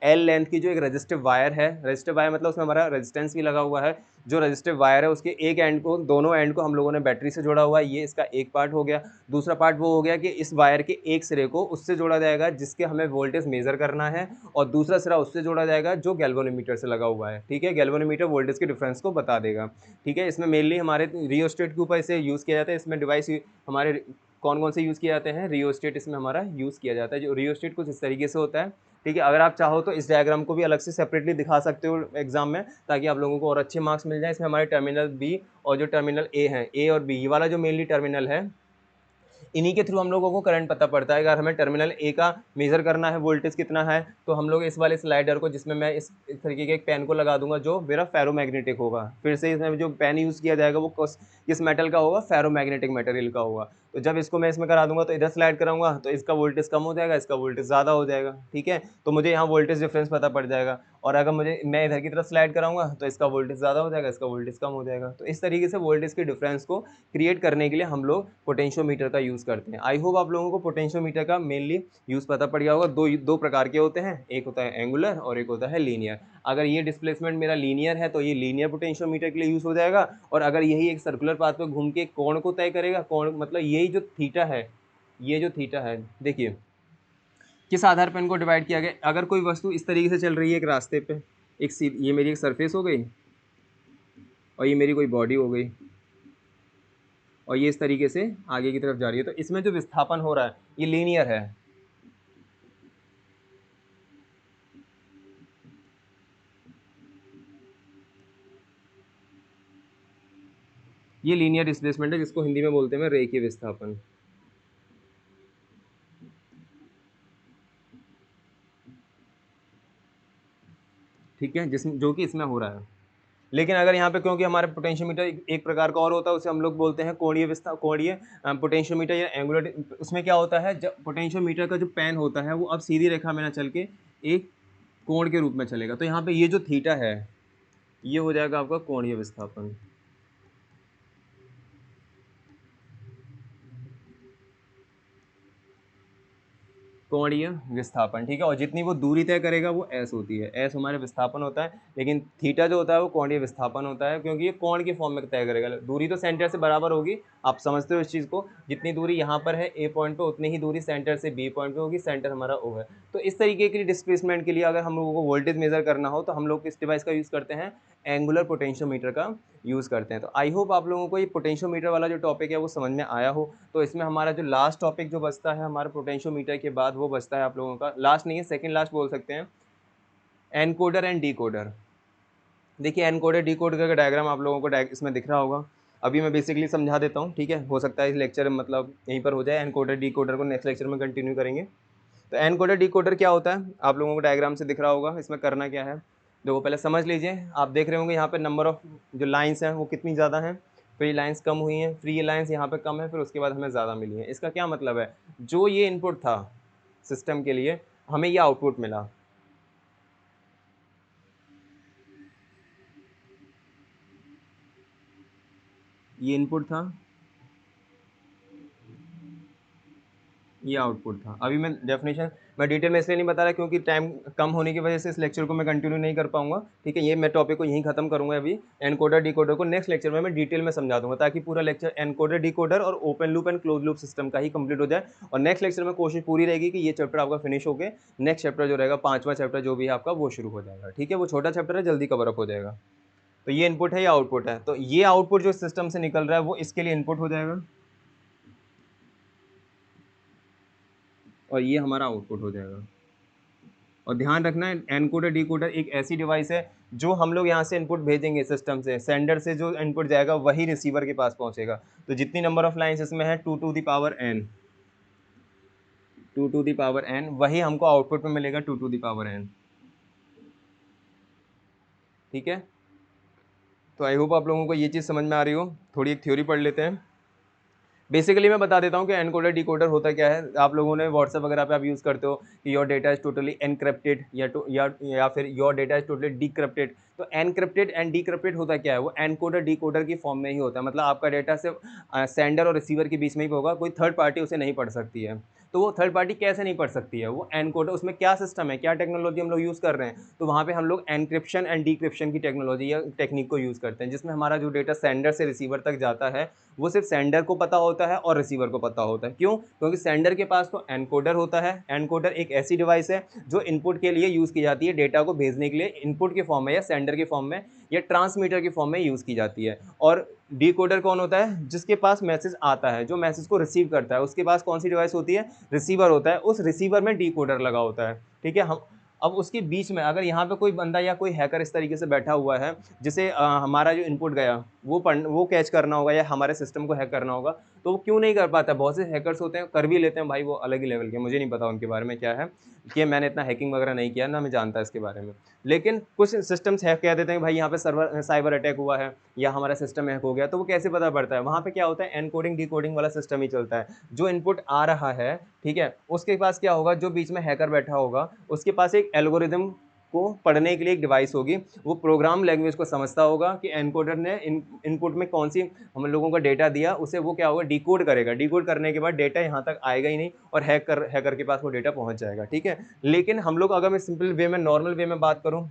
एल लेंथ की जो एक रजिस्टिव वायर है, रजिस्टिव वायर मतलब उसमें हमारा रेजिस्टेंस भी लगा हुआ है। जो रजिस्टिव वायर है उसके एक एंड को, दोनों एंड को हम लोगों ने बैटरी से जोड़ा हुआ है, ये इसका एक पार्ट हो गया। दूसरा पार्ट वो हो गया कि इस वायर के एक सिरे को उससे जोड़ा जाएगा जिसके हमें वोल्टेज मेजर करना है, और दूसरा सिरा उससे जोड़ा जाएगा जो गैल्वेनोमीटर से लगा हुआ है। ठीक है। गैल्वेनोमीटर वोल्टेज के डिफरेंस को बता देगा। ठीक है। इसमें मेनली हमारे रियोस्टेट के ऊपर इसे यूज़ किया जाता है। इसमें डिवाइस हमारे कौन कौन से यूज़ किए जाते हैं, रियोस्टेट इसमें हमारा यूज़ किया जाता है। जो रियोस्टेट कुछ इस तरीके से होता है। ठीक है। अगर आप चाहो तो इस डायग्राम को भी अलग से सेपरेटली दिखा सकते हो एग्जाम में, ताकि आप लोगों को और अच्छे मार्क्स मिल जाए। इसमें हमारे टर्मिनल बी और जो टर्मिनल ए है, ए और बी, ये वाला जो मेनली टर्मिनल है, इन्हीं के थ्रू हम लोगों को करंट पता पड़ता है। अगर हमें टर्मिनल ए का मेजर करना है वोल्टेज कितना है, तो हम लोग इस वाले स्लाइडर को, जिसमें मैं इस तरीके के एक पेन को लगा दूंगा जो मेरा फेरोमैग्नेटिक होगा। फिर से इसमें जो पेन यूज़ किया जाएगा वो किस मेटल का होगा, फेरोमैग्नेटिक मटेरियल का होगा। तो जब इसको मैं इसमें करा दूंगा तो इधर स्लाइड कराऊंगा तो इसका वोल्टेज कम हो जाएगा, इसका वोल्टेज ज़्यादा हो जाएगा। ठीक है। तो मुझे यहाँ वोल्टेज डिफरेंस पता पड़ जाएगा। और अगर मैं इधर की तरफ स्लाइड कराऊंगा तो इसका वोल्टेज ज़्यादा हो जाएगा, इसका वोल्टेज कम हो जाएगा। तो इस तरीके से वोल्टेज के डिफरेंस को क्रिएट करने के लिए हम लोग पोटेंशियोमीटर का यूज़ करते हैं। आई होप आप लोगों को पोटेंशियोमीटर का मेनली यूज़ पता पड़ गया होगा। दो प्रकार के होते हैं, एक होता है एंगुलर और एक होता है लीनियर। अगर ये डिस्प्लेसमेंट मेरा लीनियर है तो ये लीनियर पोटेंशियोमीटर के लिए यूज़ हो जाएगा, और अगर यही एक सर्कुलर पाथ पे घूम के कोण को तय करेगा, कोण मतलब यही जो थीटा है, ये जो थीटा है, देखिए किस आधार पर इनको डिवाइड किया गया। अगर कोई वस्तु इस तरीके से चल रही है एक रास्ते पे, ये मेरी एक सरफेस हो गई और ये मेरी कोई बॉडी हो गई, और ये इस तरीके से आगे की तरफ जा रही है, तो इसमें जो विस्थापन हो रहा है ये लीनियर है। ये लीनियर डिस्प्लेसमेंट है, जिसको हिंदी में बोलते हैं रेखीय विस्थापन। ठीक है। जो कि इसमें हो रहा है। लेकिन अगर यहाँ पे, क्योंकि हमारे पोटेंशियोमीटर एक प्रकार का और होता है, उसे हम लोग बोलते हैं कोणीय पोटेंशियोमीटर या एंगुलर। उसमें क्या होता है, जब पोटेंशियोमीटर का जो पेन होता है वो अब सीधी रेखा में ना चल के एक कोण के रूप में चलेगा। तो यहाँ पे ये जो थीटा है ये हो जाएगा आपका कोणीय विस्थापन। कोणीय विस्थापन। ठीक है। और जितनी वो दूरी तय करेगा वो एस होती है, एस हमारे विस्थापन होता है, लेकिन थीटा जो होता है वो कोणीय विस्थापन होता है, क्योंकि ये कोण के फॉर्म में तय करेगा। दूरी तो सेंटर से बराबर होगी, आप समझते हो इस चीज़ को। जितनी दूरी यहाँ पर है ए पॉइंट पे, उतनी ही दूरी सेंटर से बी पॉइंट पे होगी। सेंटर हमारा ओ है। तो इस तरीके की डिस्प्लेसमेंट के लिए अगर हम लोगों को वोल्टेज मेजर करना हो तो हम लोग किस डिवाइस का यूज़ करते हैं, एंगुलर पोटेंशियोमीटर का यूज़ करते हैं। तो आई होप आप लोगों को ये पोटेंशियोमीटर वाला जो टॉपिक है वो समझ में आया हो। तो इसमें हमारा जो लास्ट टॉपिक जो बचता है हमारा पोटेंशियोमीटर के बाद, वो बचता है आप लोगों का, लास्ट नहीं है, सेकंड लास्ट बोल सकते हैं, एनकोडर एंड डीकोडर। देखिए एनकोडर डीकोडर का डायग्राम आप लोगों को इसमें दिख रहा होगा। अभी मैं बेसिकली समझा देता हूँ, ठीक है, हो सकता है इस लेक्चर मतलब यहीं पर हो जाए। एनकोडर डीकोडर को नेक्स्ट लेक्चर में कंटिन्यू करेंगे। तो एनकोडर डीकोडर क्या होता है आप लोगों को डायग्राम से दिख रहा होगा। इसमें करना क्या है, देखो पहले समझ लीजिए। आप देख रहे होंगे यहाँ पे नंबर ऑफ जो लाइंस हैं वो कितनी ज़्यादा हैं, फ्री लाइंस कम हुई हैं, फ्री लाइंस यहाँ पे कम है, फिर उसके बाद हमें ज़्यादा मिली है। इसका क्या मतलब है, जो ये इनपुट था सिस्टम के लिए, हमें ये आउटपुट मिला। ये इनपुट था, ये आउटपुट था। अभी मैं डेफिनेशन मैं डिटेल में इसलिए नहीं बता रहा क्योंकि टाइम कम होने की वजह से इस लेक्चर को मैं कंटिन्यू नहीं कर पाऊंगा, ठीक है। ये मैं टॉपिक को यहीं खत्म करूंगा। अभी एनकोडर डीकोडर को नेक्स्ट लेक्चर में मैं डिटेल में समझा दूंगा, ताकि पूरा लेक्चर एनकोडर डीकोडर और open loop and close loop system का ही कंप्लीट हो जाए। और नेक्स्ट लेक्चर में कोशिश पूरी रहेगी कि ये चैप्टर आपका फिनिश होकर नेक्स्ट चैप्टर जो रहेगा, 5वां चैप्टर जो भी है आपका, वो शुरू हो जाएगा, ठीक है। वो छोटा चैप्टर है, जल्दी कवर अप हो जाएगा। तो ये इनपुट है, ये आउटपुट है। तो ये आउटपुट जो सिस्टम से निकल रहा है वो इसके लिए इनपुट हो जाएगा, और ये हमारा आउटपुट हो जाएगा। और ध्यान रखना है, एनकोडर डीकोडर एक ऐसी डिवाइस है जो हम लोग यहाँ से इनपुट भेजेंगे सिस्टम से, सेंडर से जो इनपुट जाएगा वही रिसीवर के पास पहुँचेगा। तो जितनी नंबर ऑफ लाइन्स इसमें है 2 to the power n, 2 to the power n, वही हमको आउटपुट में मिलेगा 2 टू द पावर n, ठीक है। तो आई होप आप लोगों को ये चीज़ समझ में आ रही हो। थोड़ी एक थ्योरी पढ़ लेते हैं। बेसिकली मैं बता देता हूँ कि एनकोडर डिकोडर होता क्या है। आप लोगों ने व्हाट्सएप वगैरह पे आप यूज़ करते हो कि your data is totally encrypted, या फिर your data is totally decrypted. तो एनक्रिप्टेड एंड डिक्रिप्टेड होता क्या है, वो एनकोडर डिकोडर की फॉर्म में ही होता है। मतलब आपका डेटा सिर्फ सेंडर और रिसीवर के बीच में ही होगा, कोई थर्ड पार्टी उसे नहीं पढ़ सकती है। तो वो थर्ड पार्टी कैसे नहीं पढ़ सकती है, वो एनकोडर, उसमें क्या सिस्टम है, क्या टेक्नोलॉजी हम लोग यूज़ कर रहे हैं, तो वहाँ पे हम लोग एनक्रिप्शन एंड डिक्रिप्शन की टेक्नोलॉजी या टेक्निक को यूज़ करते हैं, जिसमें हमारा जो डेटा सेंडर से रिसीवर तक जाता है वो सिर्फ सेंडर को पता होता है और रिसीवर को पता होता है। क्यों? क्योंकि सेंडर के पास तो एनकोडर होता है। एनकोडर एक ऐसी डिवाइस है जो इनपुट के लिए यूज़ की जाती है, डेटा को भेजने के लिए इनपुट के फॉर्म में या सेंडर के फॉर्म में या ट्रांसमीटर के फॉर्म में यूज़ की जाती है। और डिकोडर कौन होता है, जिसके पास मैसेज आता है, जो मैसेज को रिसीव करता है, उसके पास कौन सी डिवाइस होती है, रिसीवर होता है। उस रिसीवर में डिकोडर लगा होता है, ठीक है। हम अब उसके बीच में अगर यहाँ पे कोई बंदा या कोई हैकर इस तरीके से बैठा हुआ है, जिसे हमारा जो इनपुट गया वो कैच करना होगा या हमारे सिस्टम को हैक करना होगा, तो वो क्यों नहीं कर पाता। बहुत से हैकर्स होते हैं, कर भी लेते हैं भाई, वो अलग ही लेवल के, मुझे नहीं पता उनके बारे में क्या है, कि मैंने इतना हैकिंग वगैरह नहीं किया ना, मैं जानता इसके बारे में। लेकिन कुछ सिस्टम्स हैक कह देते हैं भाई यहाँ पे सर्वर साइबर अटैक हुआ है या हमारा सिस्टम हैक हो गया, तो वो कैसे पता पड़ता है, वहाँ पे क्या होता है, एनकोडिंग डिकोडिंग वाला सिस्टम ही चलता है। जो इनपुट आ रहा है, ठीक है, उसके पास क्या होगा, जो बीच में हैकर बैठा होगा उसके पास एक एल्गोरिदम को पढ़ने के लिए एक डिवाइस होगी। वो प्रोग्राम लैंग्वेज को समझता होगा कि एनकोडर ने इनपुट में कौन सी हम लोगों का डेटा दिया, उसे वो क्या होगा, डिकोड करेगा। डिकोड करने के बाद डेटा यहाँ तक आएगा ही नहीं और हैकर के पास वो डेटा पहुँच जाएगा, ठीक है। लेकिन हम लोग अगर मैं सिंपल वे में, नॉर्मल वे में बात करूँ,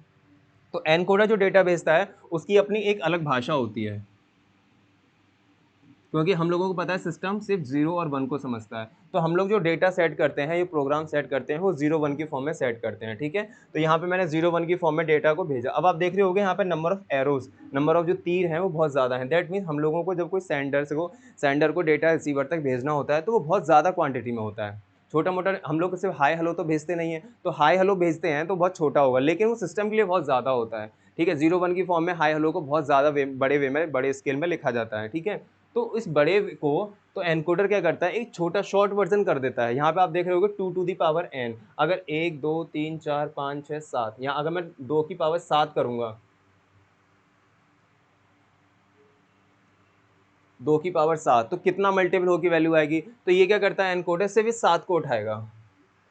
तो एनकोडर जो डेटा भेजता है उसकी अपनी एक अलग भाषा होती है, क्योंकि हम लोगों को पता है सिस्टम सिर्फ 0 और 1 को समझता है। तो हम लोग जो डेटा सेट करते हैं, ये प्रोग्राम सेट करते हैं, वो 0-1 की फॉर्म में सेट करते हैं, ठीक है। तो यहाँ पे मैंने 0-1 की फॉर्म में डेटा को भेजा। अब आप देख रहे होंगे यहाँ पे number of arrows, number of जो तीर हैं वो बहुत ज़्यादा हैं। दैट मीन्स हम लोगों को जब कोई सेंडर को डेटा रिसीवर तक भेजना होता है तो वो बहुत ज़्यादा क्वान्टिटी में होता है। छोटा मोटा हम लोग सिर्फ हाई हेलो तो भेजते नहीं है, तो हाई हेलो भेजते हैं तो बहुत छोटा होगा, लेकिन वो सिस्टम के लिए बहुत ज़्यादा होता है, ठीक है। 0-1 की फॉर्म में हाई हेलो को बहुत ज़्यादा बड़े वे में, बड़े स्केल में लिखा जाता है, ठीक है। तो इस बड़े को तो एनकोडर क्या करता है, एक छोटा शॉर्ट वर्जन कर देता है। यहाँ पे आप देख रहे होगे 2 टू दी पावर n, अगर 1 2 3 4 5 6 7, यहाँ अगर मैं 2 की पावर 7 करूंगा, 2 की पावर 7, तो कितना मल्टीपल हो की वैल्यू आएगी, तो ये क्या करता है, एनकोडर से भी 7 को उठाएगा।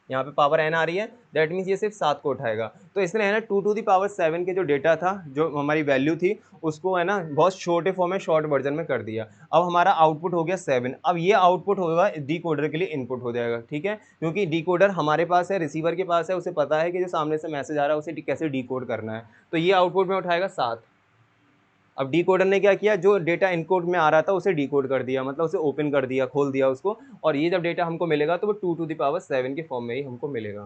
यहाँ पे पावर n आ रही है, दैट मीन्स ये सिर्फ 7 को उठाएगा। तो इसने है ना 2 टू दी पावर 7 के जो डेटा था, जो हमारी वैल्यू थी, उसको है ना बहुत छोटे फॉर्म में, शॉर्ट वर्जन में कर दिया। अब हमारा आउटपुट हो गया 7। अब ये आउटपुट होगा डिकोडर के लिए इनपुट हो जाएगा, ठीक है, क्योंकि डिकोडर हमारे पास है, रिसीवर के पास है, उसे पता है कि जो सामने से मैसेज आ रहा है उसे कैसे डिकोड करना है। तो ये आउटपुट में उठाएगा 7। अब डिकोडर ने क्या किया, जो डेटा इनकोड में आ रहा था उसे डिकोड कर दिया, मतलब उसे ओपन कर दिया, खोल दिया उसको, और ये जब डेटा हमको मिलेगा तो वो 2 टू द पावर 7 के फॉर्म में ही हमको मिलेगा।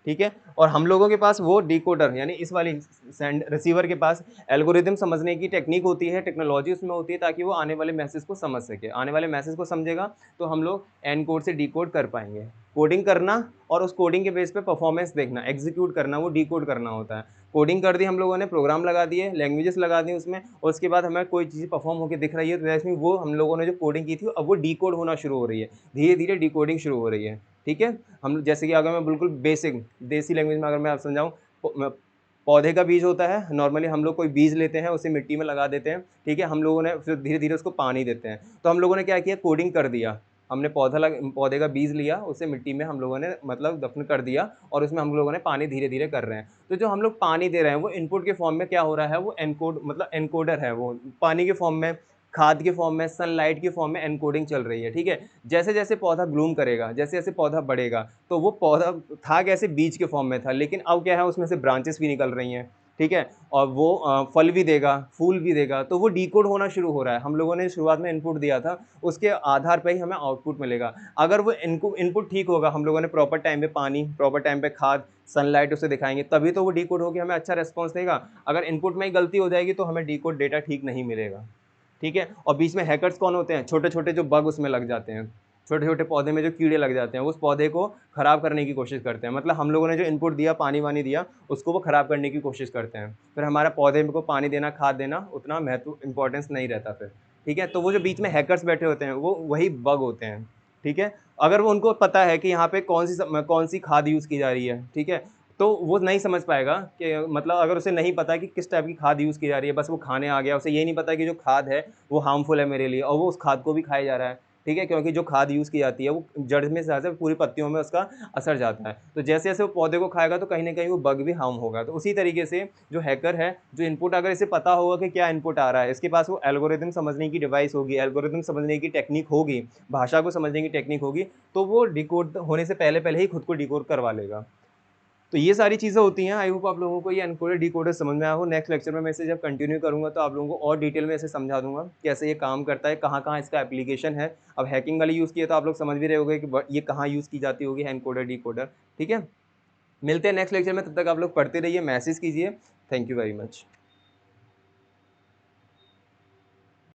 ठीक है। और हम लोगों के पास वो डिकोडर यानी इस वाली सेंड रिसीवर के पास एल्गोरिदम समझने की टेक्निक होती है, टेक्नोलॉजी उसमें होती है ताकि वो आने वाले मैसेज को समझ सके। आने वाले मैसेज को समझेगा तो हम लोग एनकोड से डिकोड कर पाएँगे। कोडिंग करना और उस कोडिंग के बेस पे परफॉर्मेंस देखना, एग्ज़ीक्यूट करना, वो डिकोड करना होता है। कोडिंग कर दी हम लोगों ने, प्रोग्राम लगा दिए, लैंग्वेजेस लगा दी उसमें और उसके बाद हमें कोई चीज़ परफॉर्म होके दिख रही है तो दैट्स मीन वो हम लोगों ने जो कोडिंग की थी अब वो डिकोड होना शुरू हो रही है। धीरे-धीरे डिकोडिंग शुरू हो रही है। ठीक है? हम जैसे कि अगर मैं बिल्कुल बेसिक देसी लैंग्वेज में अगर मैं आपको समझाऊँ पौधे का बीज होता है, नॉर्मली हम लोग कोई बीज लेते हैं, उसे मिट्टी में लगा देते हैं, ठीक है? हम लोगों ने फिर धीरे-धीरे उसको पानी देते हैं। तो हम लोगों ने क्या किया कोडिंग कर दिया। हमने पौधे का बीज लिया, उसे मिट्टी में हम लोगों ने मतलब दफ़न कर दिया और उसमें हम लोगों ने पानी धीरे-धीरे कर रहे हैं। तो जो हम लोग पानी दे रहे हैं, वो इनपुट के फॉर्म में क्या हो रहा है, वो एनकोड मतलब एनकोडर है वो। पानी के फॉर्म में, खाद के फॉर्म में, सनलाइट के फॉर्म में एन्कोडिंग चल रही है, ठीक है? जैसे-जैसे पौधा ब्लूम करेगा, जैसे-जैसे पौधा बढ़ेगा, तो वो पौधा था कैसे बीज के फॉर्म में था, लेकिन अब क्या है उसमें से ब्रांचेस भी निकल रही हैं, ठीक है? और वो फल भी देगा, फूल भी देगा, तो वो डिकोड होना शुरू हो रहा है। हम लोगों ने शुरुआत में इनपुट दिया था, उसके आधार पे ही हमें आउटपुट मिलेगा। अगर वो इनपुट ठीक होगा, हम लोगों ने प्रॉपर टाइम पे पानी, प्रॉपर टाइम पे खाद, सनलाइट उसे दिखाएँगे, तभी तो वो डिकोड होके हमें अच्छा रिस्पॉन्स देगा। अगर इनपुट में ही गलती हो जाएगी, तो हमें डिकोड डेटा ठीक नहीं मिलेगा। ठीक है? और बीच में हैकर्स कौन होते हैं? छोटे-छोटे जो बग उसमें लग जाते हैं। छोटे-छोटे पौधे में जो कीड़े लग जाते हैं, उस पौधे को खराब करने की कोशिश करते हैं। मतलब हम लोगों ने जो इनपुट दिया, पानी-वानी दिया, उसको वो खराब करने की कोशिश करते हैं। फिर हमारा पौधे को पानी देना, खाद देना उतना महत्व इम्पोर्टेंस नहीं रहता फिर। ठीक है? तो वो जो बीच में हैकर्स बैठे होते हैं, वो वही बग होते हैं। ठीक है? अगर वो उनको पता है कि यहाँ पे कौन-सी खाद यूज़ की जा रही है, ठीक है? तो वो नहीं समझ पाएगा कि मतलब अगर उसे नहीं पता कि किस टाइप की खाद यूज़ की जा रही है, बस वो खाने आ गया, उसे ये नहीं पता कि जो खाद है, वो हार्मफुल है मेरे लिए और वो उस खाद को भी खाया जा रहा है, ठीक है? क्योंकि जो खाद यूज़ की जाती है, वो जड़ में ज़्यादा पूरी पत्तियों में उसका असर जाता है। तो जैसे-जैसे वो पौधे को खाएगा, तो कहीं न कहीं वो बग भी हार्म होगा। तो उसी तरीके से जो हैकर है, जो इनपुट अगर इसे पता होगा कि क्या इनपुट आ रहा है, इसके पास वो एल्गोरिदम समझने की डिवाइस होगी, एल्गोरिदम समझने की टेक्नीक होगी, भाषा को समझने की टेक्नीक होगी, तो वो डिकोड होने से पहले-पहले ही खुद को डिकोड करवा लेगा। तो ये सारी चीज़ें होती हैं। आई होप आप लोगों को ये एनकोडर डिकोडर समझ में आया हो। नेक्स्ट लेक्चर में मैं इसे जब कंटिन्यू करूँगा तो आप लोगों को और डिटेल में इसे समझा दूँगा, कैसे ये काम करता है, कहाँ-कहाँ इसका एप्लीकेशन है। अब हैकिंग वाली यूज़ की है तो आप लोग समझ भी रहे होंगे कि ब ये कहाँ यूज़ की जाती होगी एनकोडर डिकोडर, ठीक है? मिलते हैं नेक्स्ट लेक्चर में, तब तक आप लोग पढ़ते रहिए, मैसेज कीजिए। Thank you very much.